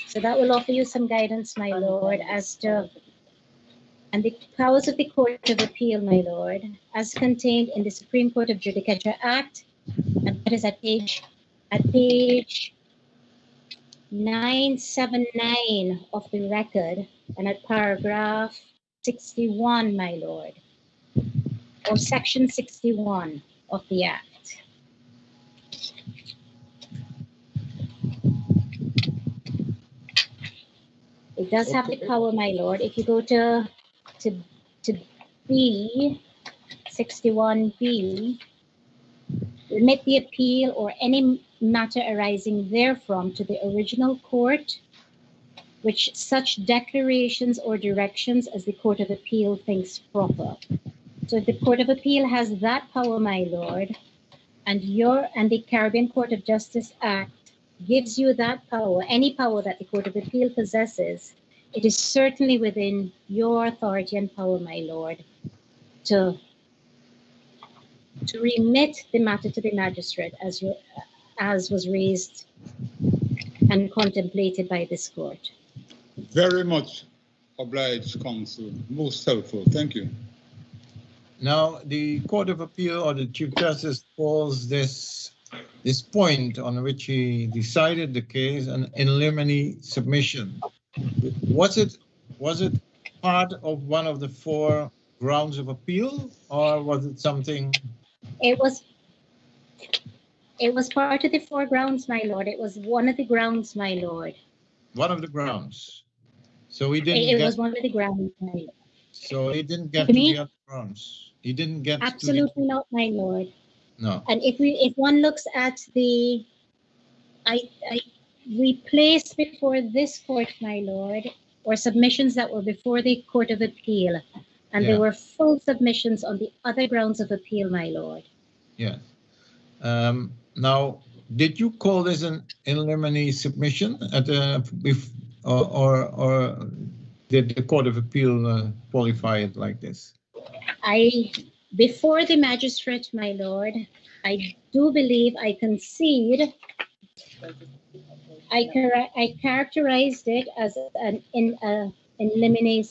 So that will offer you some guidance, my lord, as to, and the powers of the Court of Appeal, my lord, as contained in the Supreme Court of Judicature Act, and that is at page 979 of the record, and at paragraph 61, my lord, or section 61 of the Act. It does have the power, my lord. If you go to B, 61B, remit the appeal or any matter arising therefrom to the original court, which such declarations or directions as the Court of Appeal thinks proper. So if the Court of Appeal has that power, my lord, and the Caribbean Court of Justice Act gives you that power, any power that the Court of Appeal possesses, it is certainly within your authority and power, my lord, to remit the matter to the magistrate as was raised and contemplated by this court. Very much obliged, counsel. Most helpful. Thank you. Now, the Court of Appeal or the Chief Justice calls this point on which he decided the case an in limine submission. Was it part of one of the 4 grounds of appeal, or was it something? It was part of the 4 grounds, my lord. It was one of the grounds, my lord. One of the grounds. So he didn't. It was one of the grounds, my lord. So he didn't get to the other grounds. He didn't get. Absolutely not, my lord. No. And if one looks at we placed before this court, my lord, or submissions that were before the Court of Appeal, and there were full submissions on the other grounds of appeal, my lord. Yeah. Now, did you call this an in limine submission at or did the Court of Appeal qualify it like this? Before the magistrate, my lord, I do believe I concede. I characterized it as an in limine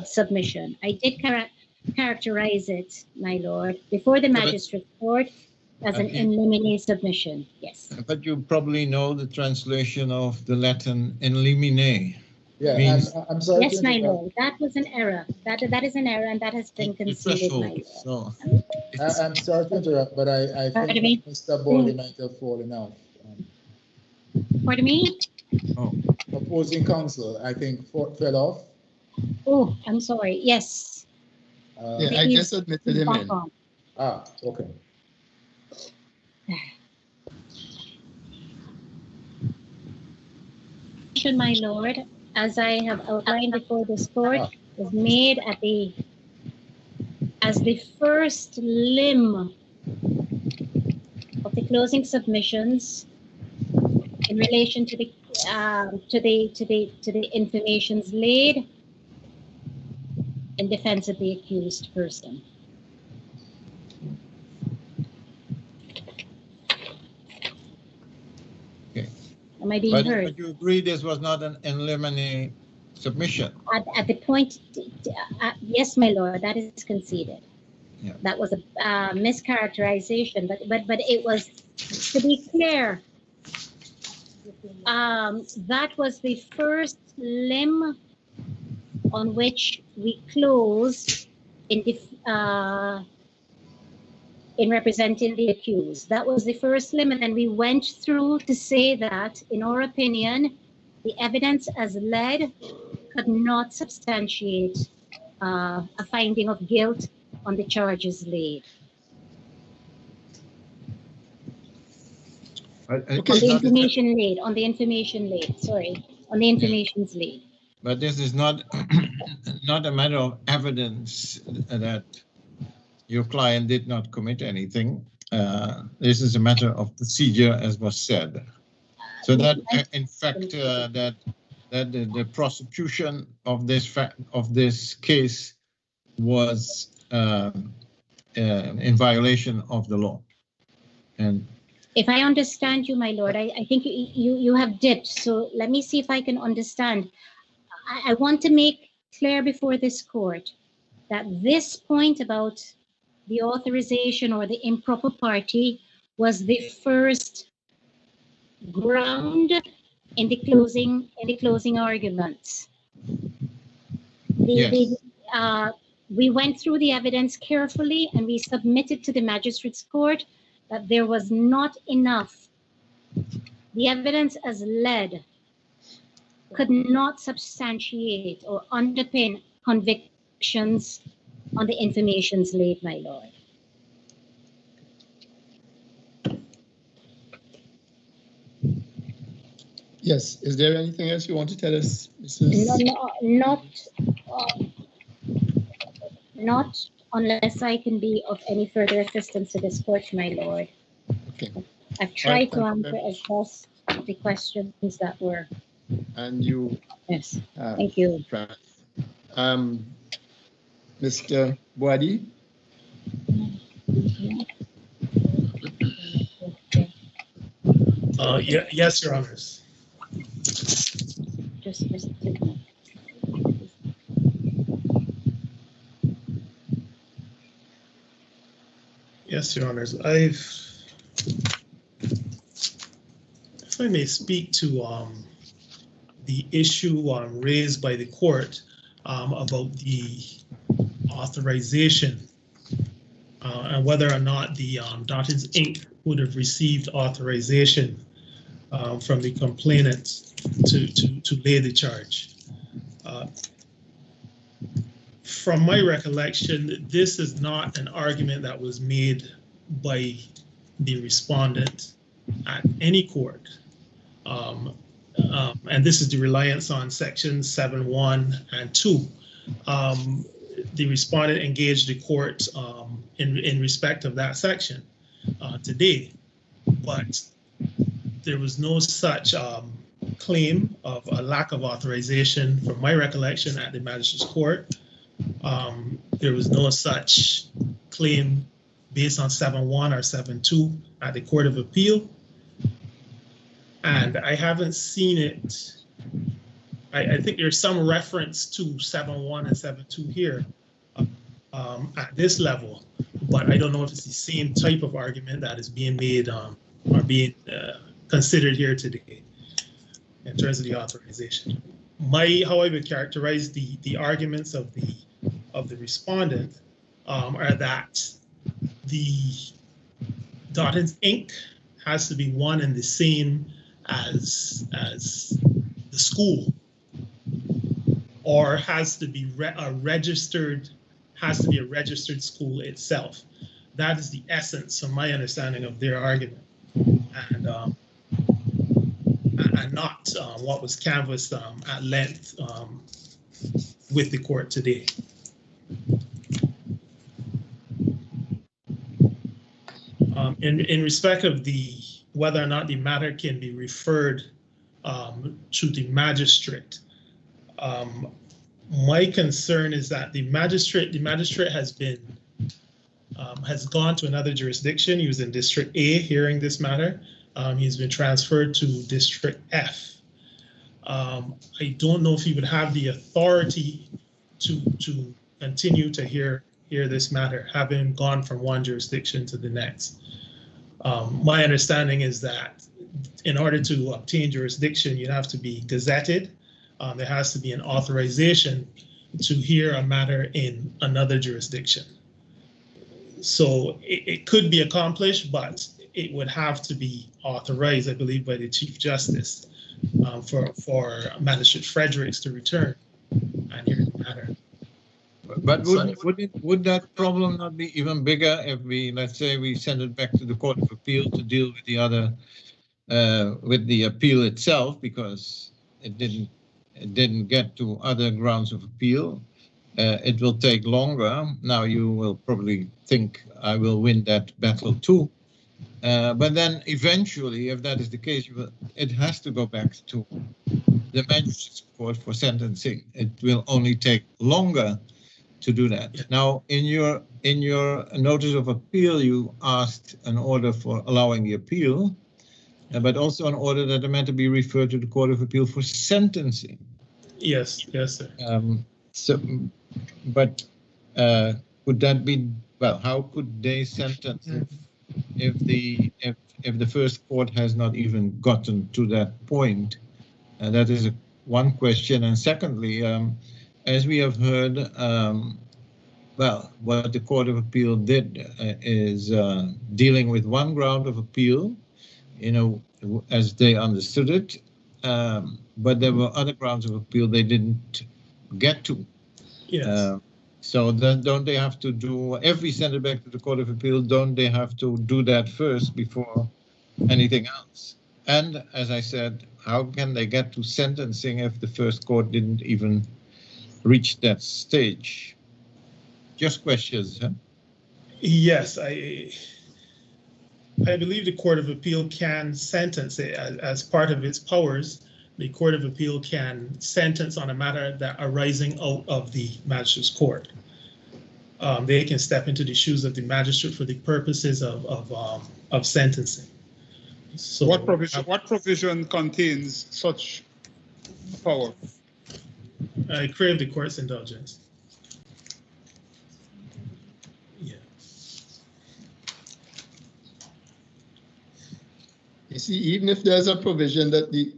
submission. I did characterize it, my lord, before the magistrate court as an in limine submission. Yes. But you probably know the translation of the Latin in limine. Yeah, means, I'm sorry. Yes, my lord. That was an error. That is an error, and that has been conceded, my lord. So, I'm sorry to interrupt, but I think Mr. Bowley might have fallen out. Pardon me? Oh. Opposing counsel, I think, fell off. Oh, I'm sorry. Yes. Yeah, I just admitted him in. Ah, okay. My lord, as I have outlined before this court, was made as the first limb of the closing submissions in relation to the informations laid in defense of the accused person. Okay. Am I being heard? But you agree this was not an in limine submission? At the point, yes, my lord, that is conceded. Yeah. That was a mischaracterization, but it was, to be clear, that was the first limb on which we closed in representing the accused. That was the first limb, and then we went through to say that, in our opinion, the evidence as led could not substantiate a finding of guilt on the charges laid. Okay. On the information laid. But this is not not a matter of evidence that your client did not commit anything. This is a matter of procedure, as was said. So that, in fact, that the prosecution of this case was in violation of the law. And if I understand you, my lord, I think you have dipped. So let me see if I can understand. I want to make clear before this court that this point about the authorization or the improper party was the first ground in the closing arguments. yes. We went through the evidence carefully and we submitted to the Magistrates Court that there was not enough. The evidence as led could not substantiate or underpin convictions on the informations laid, my lord. Yes. Is there anything else you want to tell us, Mrs.? Not unless I can be of any further assistance to this court, my lord. Okay. I've tried to answer as best the questions that were. And you. Yes. Thank you. Mr. Boadi? Yes, Your Honors. Just Mr. Yes, Your Honors. If I may speak to the issue raised by the court about the authorization and whether or not the Dottin's Inc. would have received authorization from the complainant to lay the charge. From my recollection, this is not an argument that was made by the respondent at any court. And this is the reliance on sections 7.1 and 2. The respondent engaged the court in respect of that section today, but there was no such claim of a lack of authorization from my recollection at the Magistrates Court. There was no such claim based on 7.1 or 7.2 at the Court of Appeal. And I haven't seen it. I think there's some reference to 7.1 and 7.2 here at this level, but I don't know if it's the same type of argument that is being made or being considered here today in terms of the authorization. How I would characterize the arguments of the respondent are that the Dottin's Inc. has to be one and the same as the school, or has to be a registered school itself. That is the essence of my understanding of their argument, and not what was canvassed at length with the court today. In respect of whether or not the matter can be referred to the magistrate, my concern is that the magistrate has gone to another jurisdiction. He was in District A hearing this matter. He's been transferred to District F. I don't know if he would have the authority to continue to hear this matter, having gone from one jurisdiction to the next. My understanding is that in order to obtain jurisdiction, you have to be gazetted. There has to be an authorization to hear a matter in another jurisdiction. So it could be accomplished, but it would have to be authorized, I believe, by the Chief Justice for Magistrate Fredericks to return and hear the matter. But would that problem not be even bigger if let's say we send it back to the Court of Appeal to deal with the other, with the appeal itself, because it didn't get to other grounds of appeal, it will take longer. Now you will probably think I will win that battle too. But then eventually, if that is the case, it has to go back to the Magistrates Court for sentencing. It will only take longer to do that. Now, in your notice of appeal, you asked an order for allowing the appeal, but also an order that the matter be referred to the Court of Appeal for sentencing. Yes, yes, sir. Could that be, well, how could they sentence if the first court has not even gotten to that point? That is one question. And secondly, as we have heard, well, what the Court of Appeal did is dealing with one ground of appeal, as they understood it, but there were other grounds of appeal they didn't get to. Yes. So then don't they have to do, if we send it back to the Court of Appeal, don't they have to do that first before anything else? And as I said, how can they get to sentencing if the first court didn't even reach that stage? Just questions, huh? Yes, I believe the Court of Appeal can sentence it as part of its powers. The Court of Appeal can sentence on a matter that arising out of the Magistrates Court. They can step into the shoes of the magistrate for the purposes of sentencing. So what provision contains such power? I crave the court's indulgence. Yeah. You see, even if there's a provision that the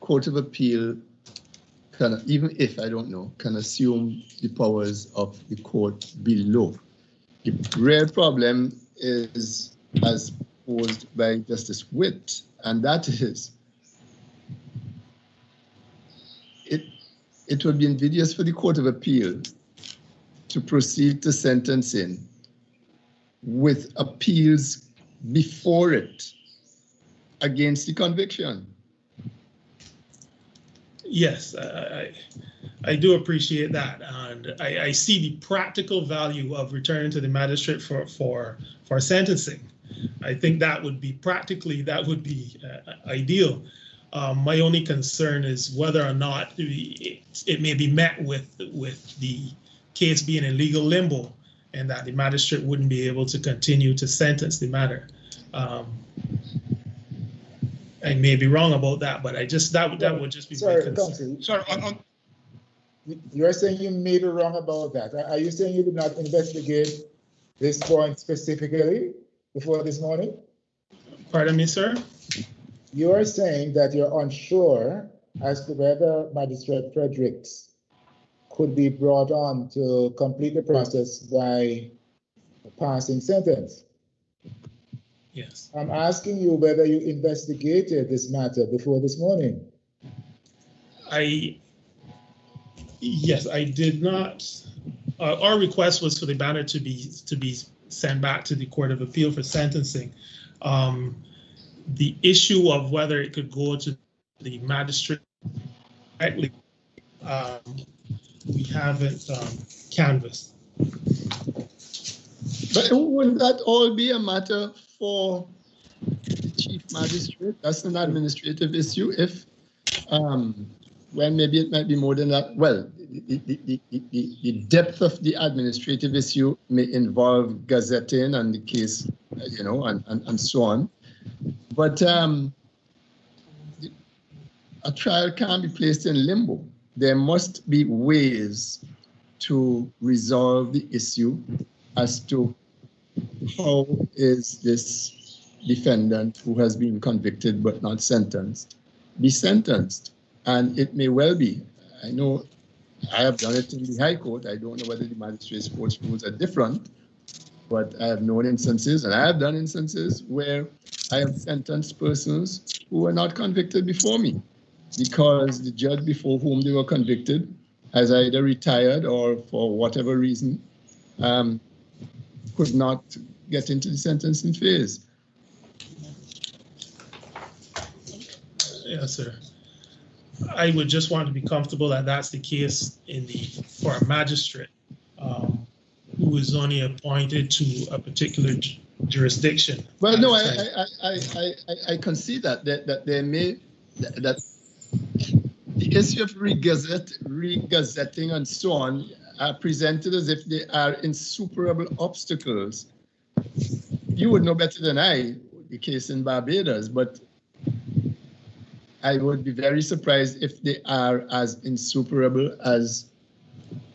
Court of Appeal can, even if, I don't know, can assume the powers of the court below, the real problem is as posed by Justice Witt, and that is, it would be invidious for the Court of Appeal to proceed to sentencing with appeals before it against the conviction. Yes, I do appreciate that, and I see the practical value of returning to the magistrate for sentencing. I think that would be practically, that would be ideal. My only concern is whether or not it may be met with the case being in legal limbo, and that the magistrate wouldn't be able to continue to sentence the matter. I may be wrong about that, but that would just be my concern. Sorry, you're saying you may be wrong about that. Are you saying you did not investigate this point specifically before this morning? Pardon me, sir? You are saying that you're unsure as to whether Magistrate Fredericks could be brought on to complete the process by passing sentence. Yes. I'm asking you whether you investigated this matter before this morning. Yes, I did not. Our request was for the matter to be sent back to the Court of Appeal for sentencing. The issue of whether it could go to the magistrate directly, we haven't canvassed. But wouldn't that all be a matter for the chief magistrate? That's an administrative issue. If, well, maybe it might be more than that. Well, the depth of the administrative issue may involve gazetting and the case, and so on. But a trial can't be placed in limbo. There must be ways to resolve the issue as to how is this defendant who has been convicted but not sentenced be sentenced. And it may well be, I know I have done it in the High Court. I don't know whether the Magistrates Court rules are different, but I have known instances, and I have done instances where I have sentenced persons who were not convicted before me because the judge before whom they were convicted has either retired or for whatever reason could not get into the sentencing phase. Yes, sir. I would just want to be comfortable that that's the case for a magistrate who is only appointed to a particular jurisdiction. Well, no, I concede that there may that the issue of regazetting and so on are presented as if they are insuperable obstacles. You would know better than I the case in Barbados, but I would be very surprised if they are as insuperable as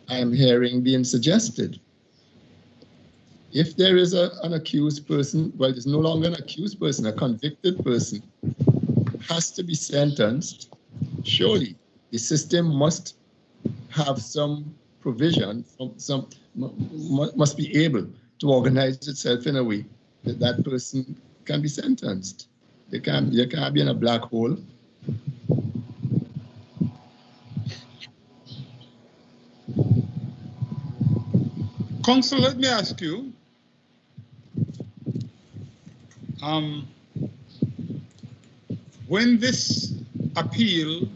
I am hearing being suggested. If there is an accused person, well, it's no longer an accused person, a convicted person has to be sentenced, surely the system must have some provision, must be able to organize itself in a way that that person can be sentenced. They can't be in a black hole. Counsel, let me ask you, when this appeal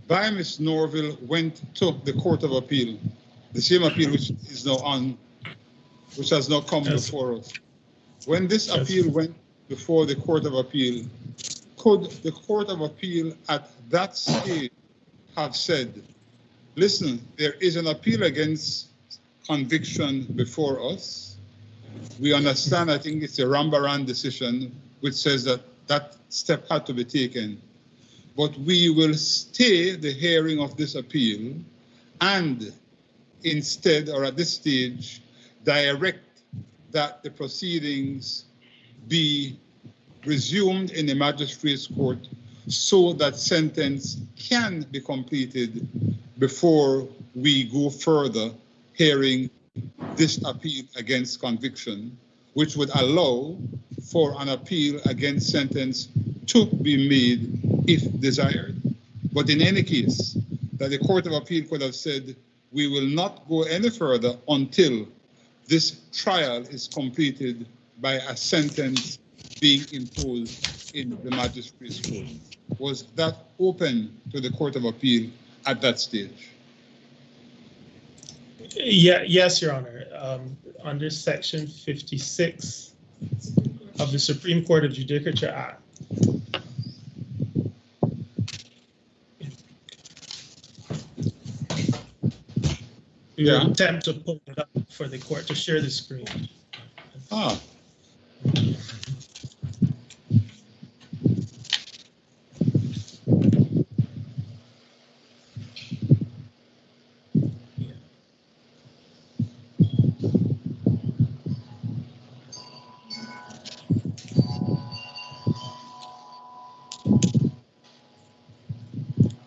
by Ms. Norville went to the Court of Appeal, the same appeal which is now on, which has now come before us, when this appeal went before the Court of Appeal, could the Court of Appeal at that stage have said, listen, there is an appeal against conviction before us. We understand, I think it's a Rambaran decision which says that that step had to be taken. But we will stay the hearing of this appeal and instead, or at this stage, direct that the proceedings be resumed in the Magistrates Court so that sentence can be completed before we go further hearing this appeal against conviction, which would allow for an appeal against sentence to be made if desired. But in any case, that the Court of Appeal could have said, we will not go any further until this trial is completed by a sentence being imposed in the Magistrates Court. Was that open to the Court of Appeal at that stage? Yeah, yes, Your Honor. Under Section 56 of the Supreme Court of Judicature Act, we will attempt to pull it up for the court to share the screen. Ah.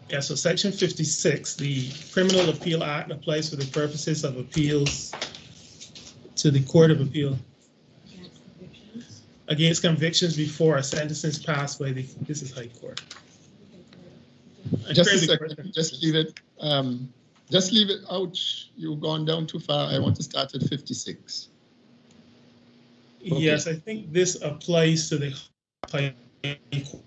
Yeah, so Section 56, the Criminal Appeal Act applies for the purposes of appeals to the Court of Appeal against convictions before a sentence is passed by the, this is High Court. Just a second, just leave it out. You've gone down too far. I want to start at 56. Okay. Yes, I think this applies to the High Court.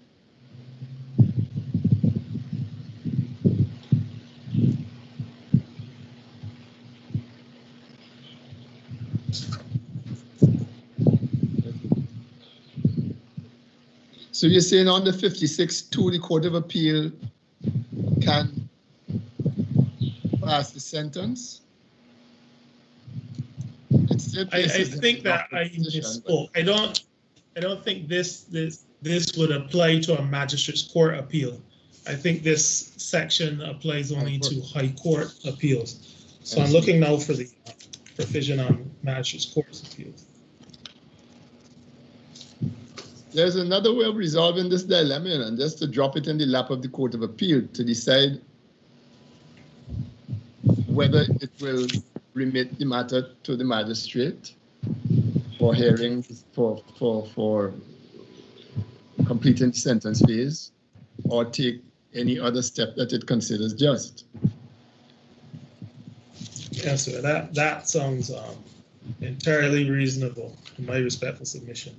So you're saying under 56, the Court of Appeal can pass the sentence? I think that I misspoke. I don't think this would apply to a Magistrates Court appeal. I think this section applies only to High Court appeals. So I'm looking now for the provision on Magistrates Court appeals. There's another way of resolving this dilemma, and just to drop it in the lap of the Court of Appeal to decide whether it will remit the matter to the magistrate for hearing for completing the sentence phase, or take any other step that it considers just. Yeah, so that sounds entirely reasonable, in my respectful submission.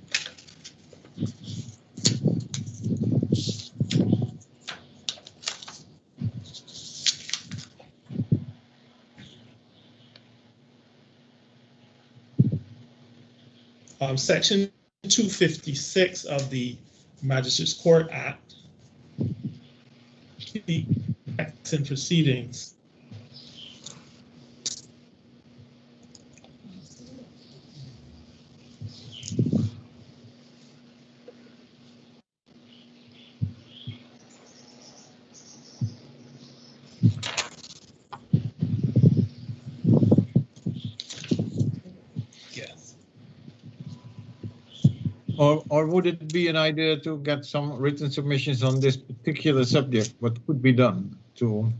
Section 256 of the Magistrates Court Act, the acts and proceedings. Yes. Or would it be an idea to get some written submissions on this particular subject? What could be done to?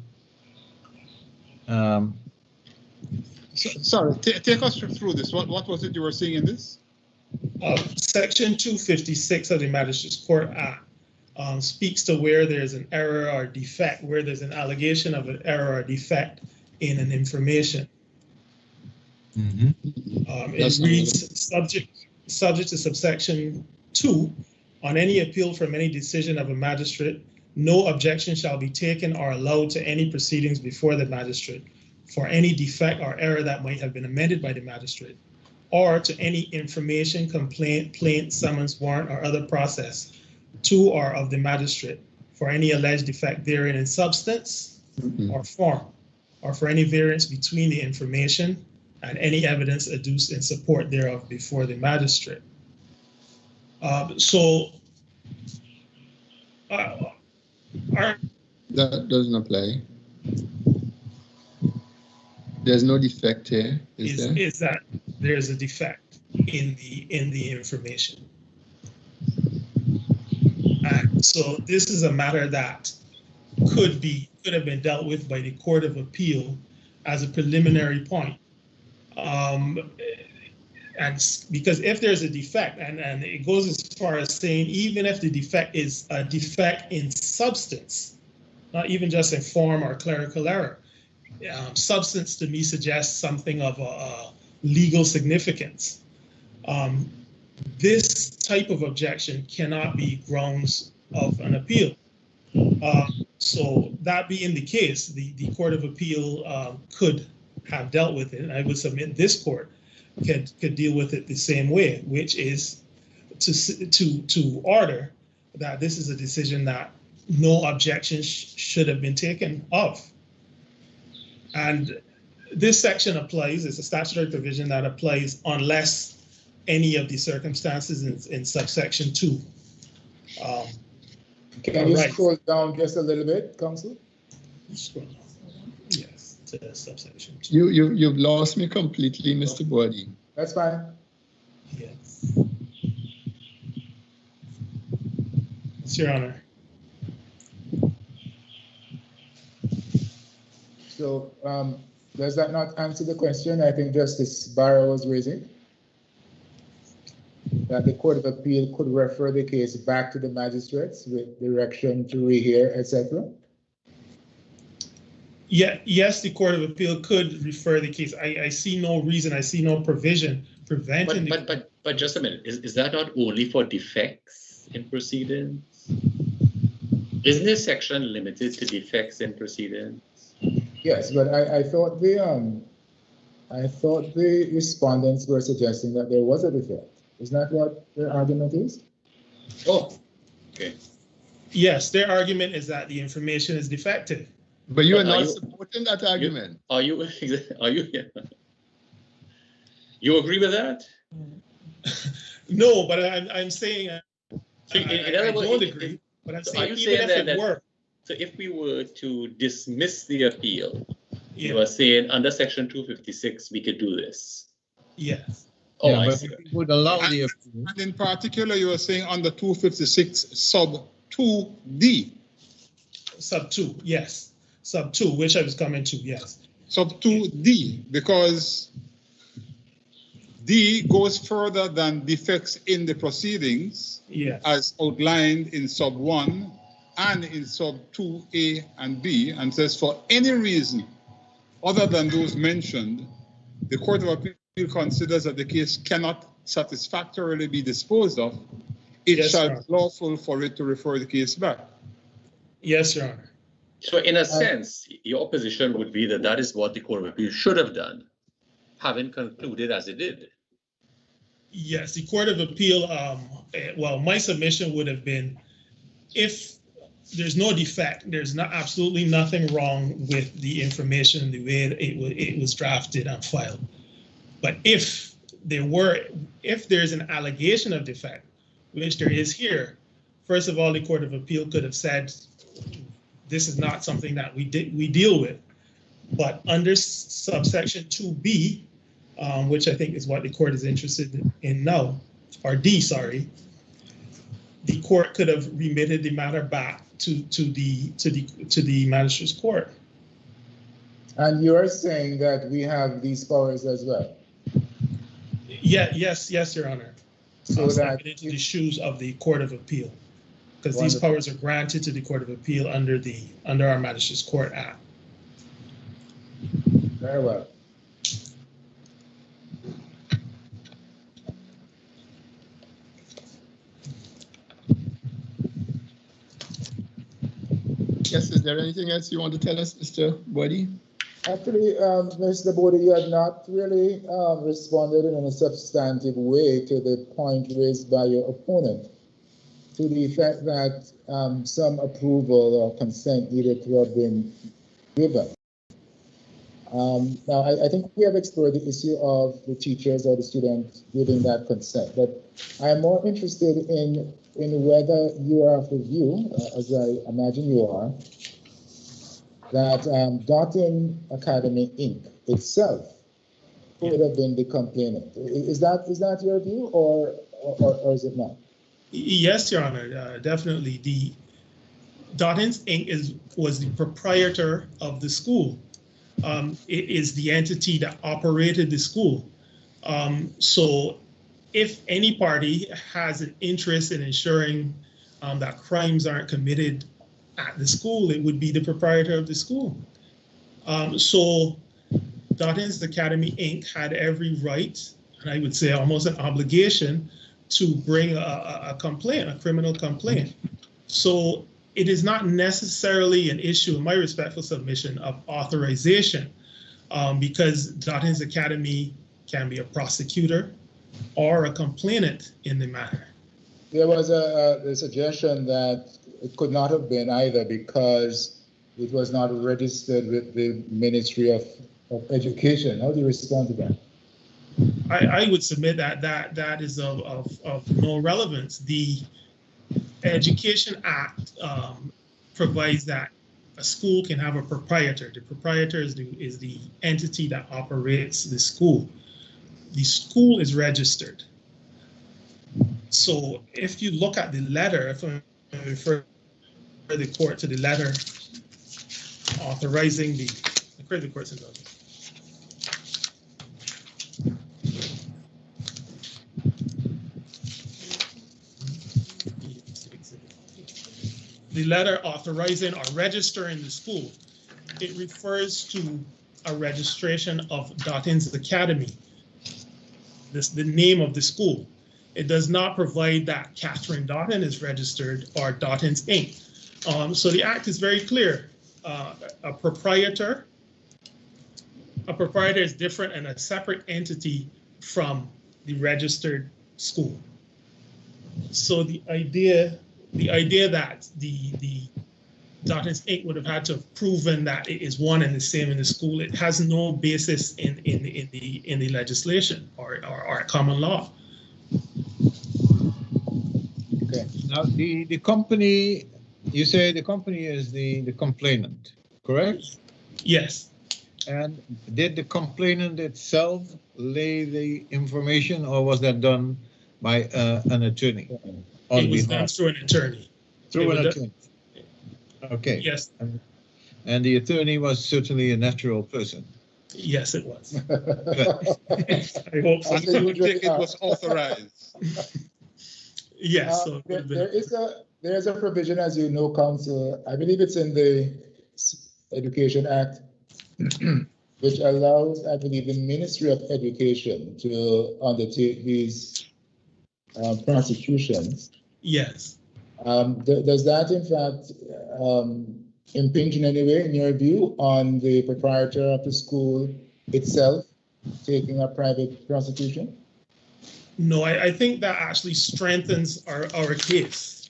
Sorry, take us through this. What was it you were saying in this? Section 256 of the Magistrates Court Act speaks to where there's an error or defect, where there's an allegation of an error or defect in an information. It reads, subject to subsection 2, on any appeal from any decision of a magistrate, no objection shall be taken or allowed to any proceedings before the magistrate for any defect or error that might have been amended by the magistrate, or to any information, complaint, plaint, summons, warrant, or other process to or of the magistrate for any alleged defect therein in substance or form, or for any variance between the information and any evidence adduced in support thereof before the magistrate. That doesn't apply. There's no defect here, is that there's a defect in the information. And so this is a matter that could have been dealt with by the Court of Appeal as a preliminary point. And because if there's a defect, and it goes as far as saying, even if the defect is a defect in substance, not even just in form or clerical error, substance to me suggests something of a legal significance. This type of objection cannot be grounds of an appeal. So that being the case, the Court of Appeal could have dealt with it. And I would submit this court could deal with it the same way, which is to order that this is a decision that no objection should have been taken of. And this section applies, it's a statutory provision that applies unless any of the circumstances in subsection 2. Can you scroll down just a little bit, Counsel? Scroll down. Yes, to subsection 2. You've lost me completely, Mr. Body. That's fine. Yes. Yes, Your Honor. So does that not answer the question I think Justice Barrow was raising? That the Court of Appeal could refer the case back to the magistrates with direction to rehear, etc.? Yeah, yes, the Court of Appeal could refer the case. I see no reason, I see no provision preventing. But just a minute, is that not only for defects in proceedings? Isn't this section limited to defects in proceedings? Yes, but I thought the respondents were suggesting that there was a defect. Isn't that what their argument is? Oh, okay. Yes, their argument is that the information is defective. But you are not supporting that argument. Are you? You agree with that? No, but I'm saying So in other words, I don't agree. But I'm saying even if it were. So if we were to dismiss the appeal, you are saying under Section 256 we could do this. Yes. Oh, yeah, I but see. it would allow the appeal. And in particular, you were saying under 256 sub 2D. Sub 2, yes. Sub 2, which I was coming to, yes. Sub 2D, because D goes further than defects in the proceedings, Yes. as outlined in sub 1 and in sub 2A and B, and says for any reason other than those mentioned, the Court of Appeal considers that the case cannot satisfactorily be disposed of. It shall be lawful for it to refer the case back. Yes, Your Honor. So in a sense, your position would be that that is what the Court of Appeal should have done, having concluded as it did. Yes, the Court of Appeal, well, my submission would have been, if there's no defect, there's not absolutely nothing wrong with the information, the way it was drafted and filed. But if there's an allegation of defect, which there is here, first of all, the Court of Appeal could have said, this is not something that we deal with. But under subsection 2B, which I think is what the court is interested in now, or D, sorry, the court could have remitted the matter back to the Magistrates Court. And you are saying that we have these powers as well? Yeah, yes, Your Honor. So I'm that stepping into the shoes of the Court of Appeal, because these powers are granted to the Court of Appeal under our Magistrates Court Act. Very well. Yes, is there anything else you want to tell us, Mr. Boddy? Actually, Mr. Boddy, you had not really responded in a substantive way to the point raised by your opponent, to the effect that some approval or consent needed to have been given. Now, I think we have explored the issue of the teachers or the students giving that consent, but I am more interested in whether you are of the view, as I imagine you are, that Dottin Academy Inc. itself could have been the complainant. Is that your view, or is it not? Yes, Your Honor, definitely. The Dottin Inc. was the proprietor of the school. It is the entity that operated the school. So if any party has an interest in ensuring that crimes aren't committed at the school, it would be the proprietor of the school. So Dottin's Academy Inc. had every right, and I would say almost an obligation, to bring a complaint, a criminal complaint. So it is not necessarily an issue, in my respectful submission, of authorization, because Dottin's Academy can be a prosecutor or a complainant in the matter. There was a suggestion that it could not have been either because it was not registered with the Ministry of Education. How do you respond to that? I would submit that is of no relevance. The Education Act provides that a school can have a proprietor. The proprietor is the entity that operates the school. The school is registered. So if you look at the letter, if I refer the court to the letter authorizing the court's indulgence. The letter authorizing or registering the school, it refers to a registration of Dottin's Academy, the name of the school. It does not provide that Catherine Dottin is registered or Dottin's Inc. So the act is very clear. A proprietor is different and a separate entity from the registered school. So the idea that the Dottin's Inc. would have had to have proven that it is one and the same in the school, it has no basis in the legislation or common law. Okay. Now, the company, you say the company is the complainant, correct? Yes. And did the complainant itself lay the information, or was that done by an attorney? It was done through an attorney. Through an attorney. Okay. Yes. And the attorney was certainly a natural person. Yes, it was. I hope so. You think it was authorized? Yes. So there is a provision, as you know, Council. I believe it's in the Education Act, which allows, I believe, the Ministry of Education to undertake these prosecutions. Yes. Does that, in fact, impinge in any way, in your view, on the proprietor of the school itself taking a private prosecution? No, I think that actually strengthens our case,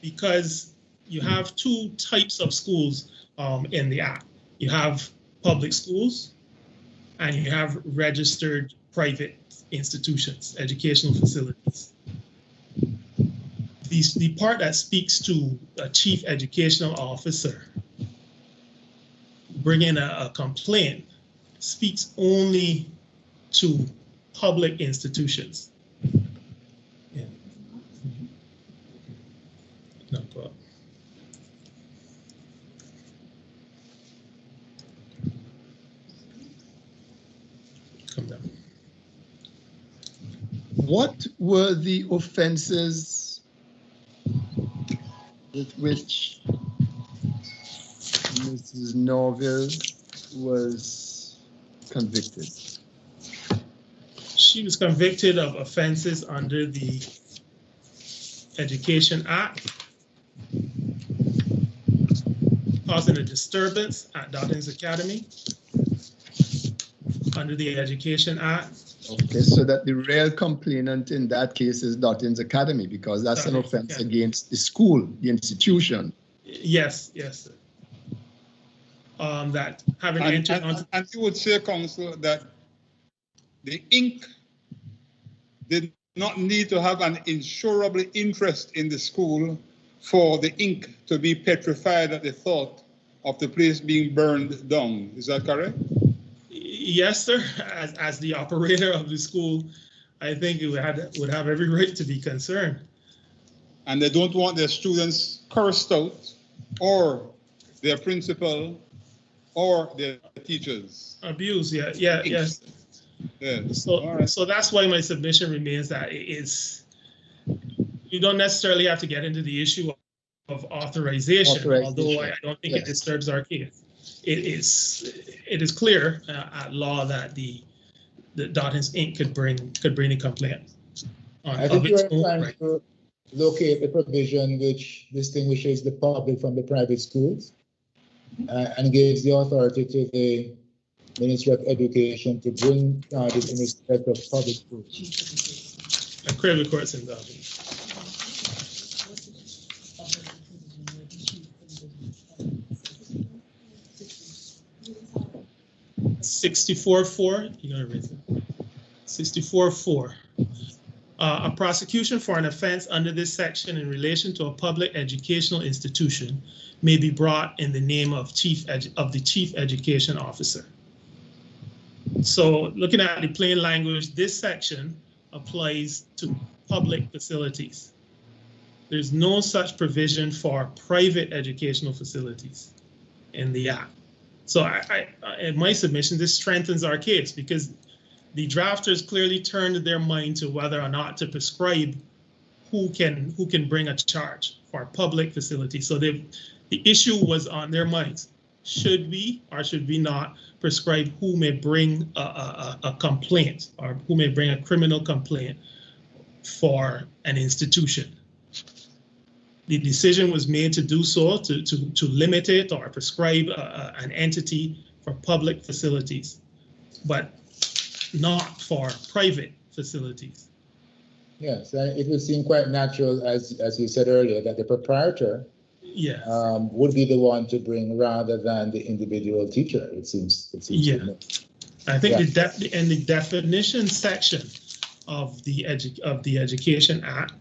because you have two types of schools in the Act. You have public schools and you have registered private institutions, educational facilities. The part that speaks to a chief educational officer bringing a complaint speaks only to public institutions. Yeah. No problem. Come down. What were the offenses with which Mrs. Norville was convicted? She was convicted of offenses under the Education Act, causing a disturbance at Dottin's Academy under the Education Act. Okay, so that the real complainant in that case is Dottin's Academy, because that's an offense against the school, the institution. Yes, yes. That having entered on. And you would say, Counsel, that the Inc. did not need to have an insurable interest in the school for the Inc. to be petrified at the thought of the place being burned down. Is that correct? Yes, sir. As the operator of the school, I think it would have every right to be concerned. And they don't want their students cursed out, or their principal, or their teachers Abused, yes. Yes. So that's why my submission remains that it is. You don't necessarily have to get into the issue of authorization, although I don't think it disturbs our case. It is clear at law that the Dottin's Inc. could bring a complaint. I think you are trying to locate the provision which distinguishes the public from the private schools and gives the authority to the Ministry of Education to bring charges in respect of public schools. A criminal court's involved. 64.4, you gotta raise it. 64.4. A prosecution for an offense under this section in relation to a public educational institution may be brought in the name of the chief education officer. So looking at the plain language, this section applies to public facilities. There's no such provision for private educational facilities in the Act. So in my submission, this strengthens our case because the drafters clearly turned their mind to whether or not to prescribe who can bring a charge for public facilities. So the issue was on their minds. Should we or should we not prescribe who may bring a complaint or who may bring a criminal complaint for an institution? The decision was made to do so, to limit it or prescribe an entity for public facilities, but not for private facilities. Yes, it would seem quite natural, as you said earlier, that the proprietor would be the one to bring rather than the individual teacher. It seems to me. I think in the definition section of the Education Act,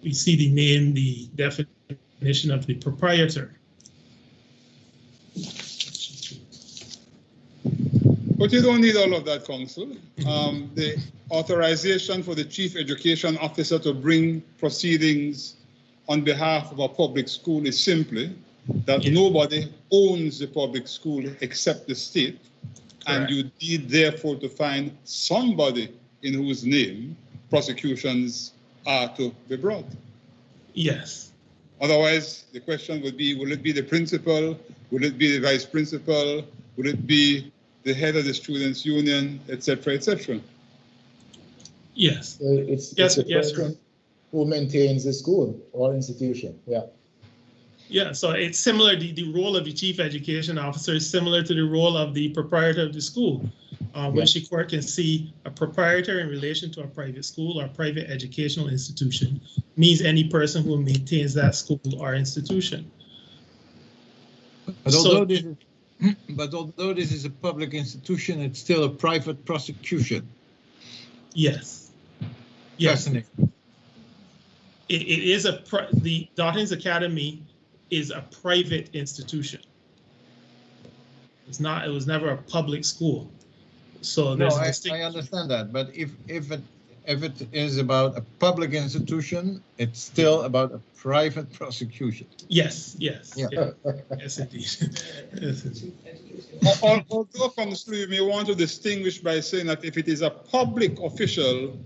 we see the definition of the proprietor. But you don't need all of that, Counsel. The authorization for the chief education officer to bring proceedings on behalf of a public school is simply that nobody owns the public school except the state. Correct. And you need therefore to find somebody in whose name prosecutions are to be brought. Yes. Otherwise, the question would be, will it be the principal? Will it be the vice principal? Will it be the head of the students' union, etc., etc.? Yes. It's the person who maintains the school or institution. Yeah, so it's similar. The role of the chief education officer is similar to the role of the proprietor of the school. which the court can see a proprietor in relation to a private school or private educational institution means any person who maintains that school or institution. But although this is a public institution, it's still a private prosecution. Yes. Yes. Fascinating. It is the Dottin's Academy is a private institution. It's not. It was never a public school. So No, there's I understand that, but if it is about a public institution, it's still about a private prosecution. Yes. Yeah. Yes, indeed. Yes, indeed. Although from the you may want to distinguish by saying that if it is a public official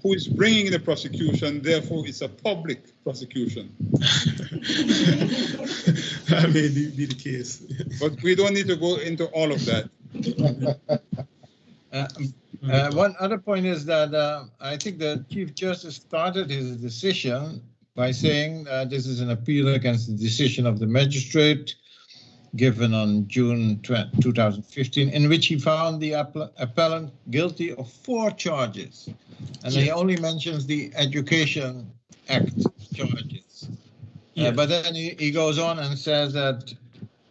who is bringing the prosecution, therefore it's a public prosecution. That may be the case. But we don't need to go into all of that. One other point is that I think the Chief Justice started his decision by saying this is an appeal against the decision of the magistrate given on June 2015, in which he found the appellant guilty of 4 charges. And he only mentions the Education Act charges. But then he goes on and says that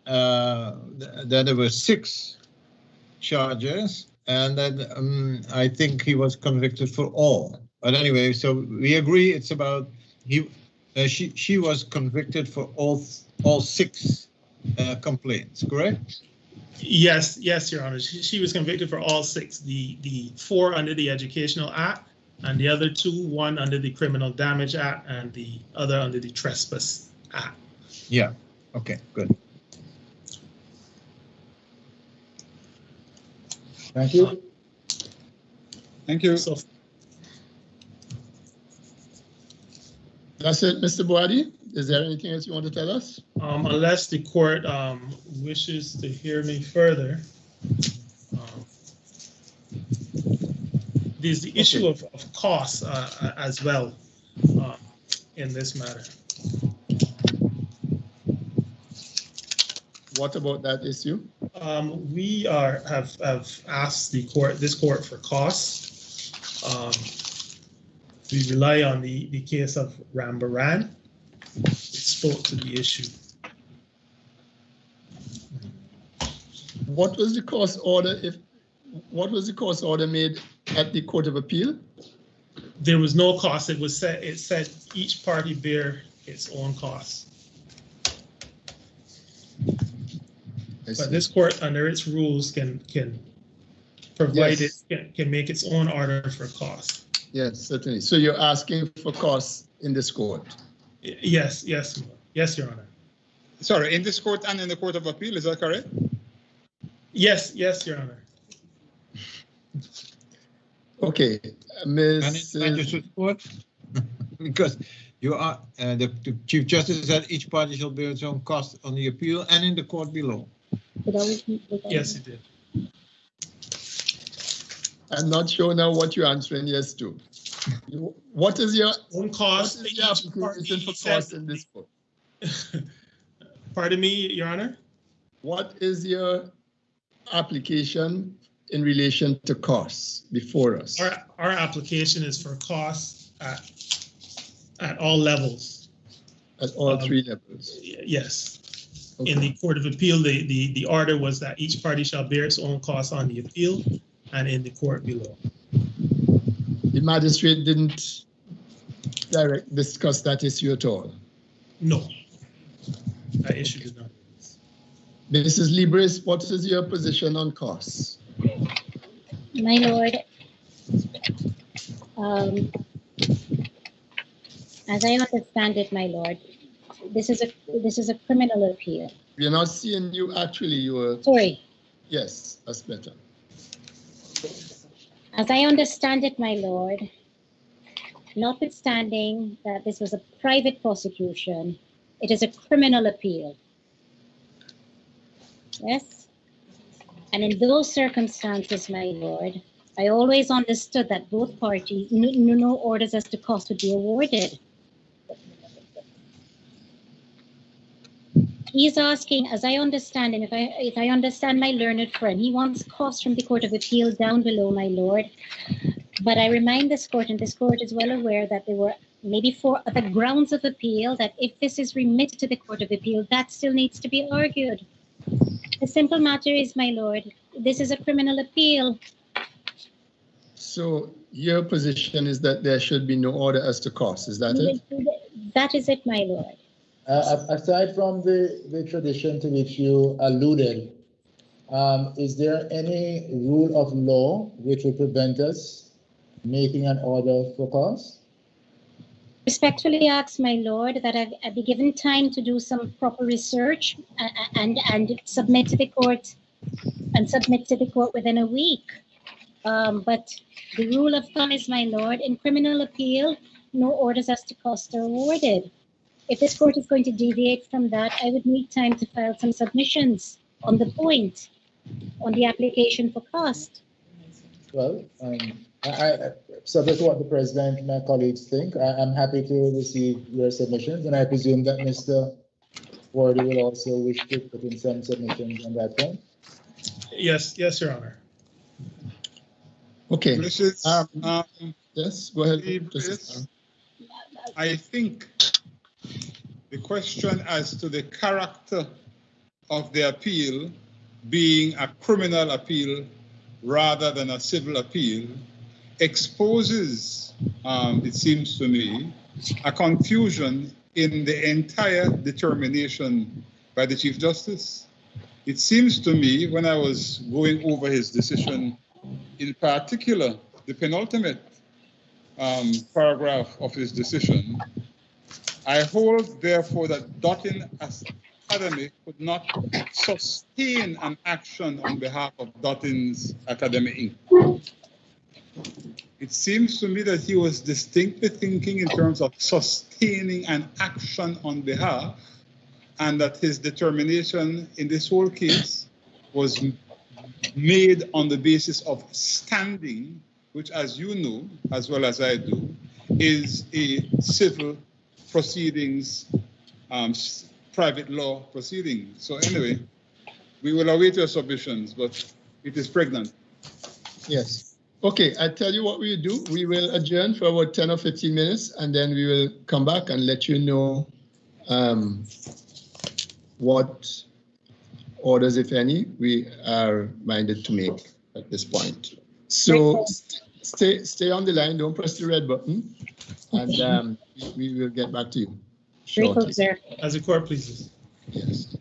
there were 6 charges, and that I think he was convicted for all. But anyway, so we agree it's about she was convicted for all 6 complaints, correct? Yes, Your Honor. She was convicted for all 6. The 4 under the Educational Act, and the other 2, one under the Criminal Damage Act, and the other under the Trespass Act. Yeah. Okay. Good. Thank you. Thank you. So, That's it, Mr. Boadi. Is there anything else you want to tell us? unless the court wishes to hear me further, there's the issue of costs as well in this matter. What about that issue? We have asked this court for costs. We rely on the case of Rambaran. It spoke to the issue. What was the cost order? What was the cost order made at the Court of Appeal? There was no cost. It said each party bear its own costs. But this court, under its rules, can provide can make its own order for costs. Yes, certainly. So you're asking for costs in this court? Yes, Your Honor. Sorry, in this court and in the Court of Appeal, is that correct? Yes, Your Honor. Okay, Ms. Magistrates Court? Because you are the Chief Justice said each party shall bear its own cost on the appeal and in the court below. Yes, he did. I'm not sure now what you're answering yes to. What is your own cost? What is your application for cost in this book? Pardon me, Your Honor? What is your application in relation to costs before us? Our application is for costs at all levels. At all 3 levels? Yes. Okay. In the Court of Appeal, the order was that each party shall bear its own costs on the appeal and in the court below. The magistrate didn't discuss that issue at all? No, that issue did not. Mrs. Libris, what is your position on costs? My lord, as I understand it, my lord, this is a criminal appeal. We're not seeing you actually. You were. Sorry. Yes, that's better. As I understand it, my lord, notwithstanding that this was a private prosecution, it is a criminal appeal. Yes? And in those circumstances, my lord, I always understood that both parties, no orders as to cost would be awarded. He's asking, as I understand him, if I understand my learned friend, he wants costs from the Court of Appeal down below, my lord. But I remind this court, and this court is well aware, that there were maybe 4 other grounds of appeal, that if this is remitted to the Court of Appeal, that still needs to be argued. The simple matter is, my lord, this is a criminal appeal. So your position is that there should be no order as to cost, is that it? That is it, my lord. Aside from the tradition to which you alluded, is there any rule of law which would prevent us making an order for cause? Respectfully ask, my lord, that I be given time to do some proper research and submit to the court within a week. But the rule of thumb is, my lord, in criminal appeal, no orders as to cost are awarded. If this court is going to deviate from that, I would need time to file some submissions on the point, on the application for cost. Well, I subject to what the president and my colleagues think. I'm happy to receive your submissions, and I presume that Mr. Wardy will also wish to put in some submissions on that point. Yes, Your Honor. Okay. Yes, go ahead. I think the question as to the character of the appeal being a criminal appeal rather than a civil appeal exposes, it seems to me, a confusion in the entire determination by the Chief Justice. It seems to me, when I was going over his decision, in particular, the penultimate paragraph of his decision, I hold, therefore, that Dottin Academy could not sustain an action on behalf of Dottin's Academy, Inc. It seems to me that he was distinctly thinking in terms of sustaining an action on behalf, and that his determination in this whole case was made on the basis of standing, which, as you know, as well as I do, is a civil proceedings, private law proceeding. So anyway, we will await your submissions, but it is pregnant. Yes. Okay, I tell you what we will do. We will adjourn for about 10 or 15 minutes, and then we will come back and let you know what orders, if any, we are minded to make at this point. So stay on the line, don't press the red button, and we will get back to you shortly. As the court pleases. Yes.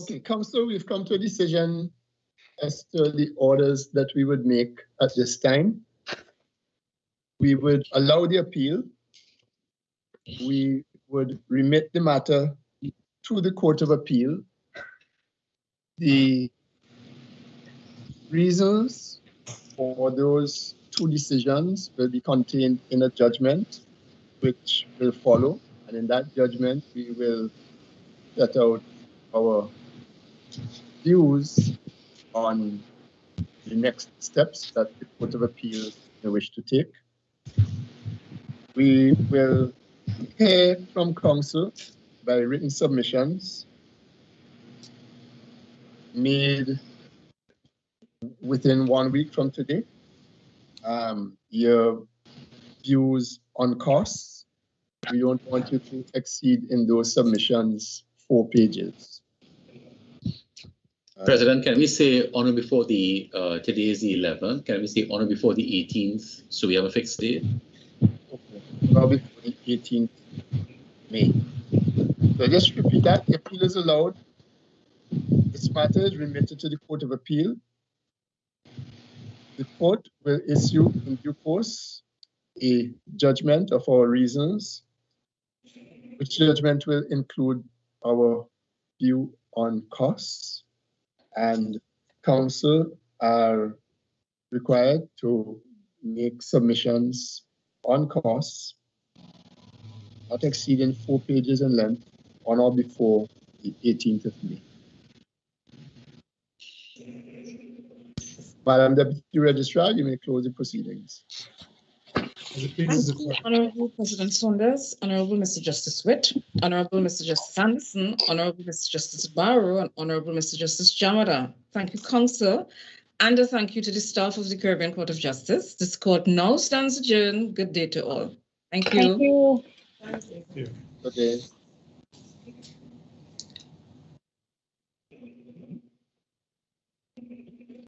Okay, Council, we've come to a decision as to the orders that we would make at this time. We would allow the appeal. We would remit the matter to the Court of Appeal. The reasons for those two decisions will be contained in a judgment which will follow. And in that judgment, we will set out our views on the next steps that the Court of Appeal may wish to take. We will hear from Council by written submissions made within 1 week from today. Your views on costs. We don't want you to exceed in those submissions 4 pages. President, can we say on or before the, today is the 11th, can we say on or before the 18th, so we have a fixed date? Okay, well, before the 18th May. So just repeat that, the appeal is allowed. This matter is remitted to the Court of Appeal. The court will issue in due course a judgment of our reasons, which judgment will include our view on costs, and Council are required to make submissions on costs not exceeding 4 pages in length on or before the 18th of May. Madam Deputy Registrar, you may close the proceedings. Thank you, Honourable President Saunders, Honourable Mr. Justice Witt, Honourable Mr. Justice Anderson, Honourable Mr. Justice Barrow, and Honourable Mr. Justice Jamada. Thank you, Council, and a thank you to the staff of the Caribbean Court of Justice. This court now stands adjourned. Good day to all. Thank you. Thank you. Thank you. Okay.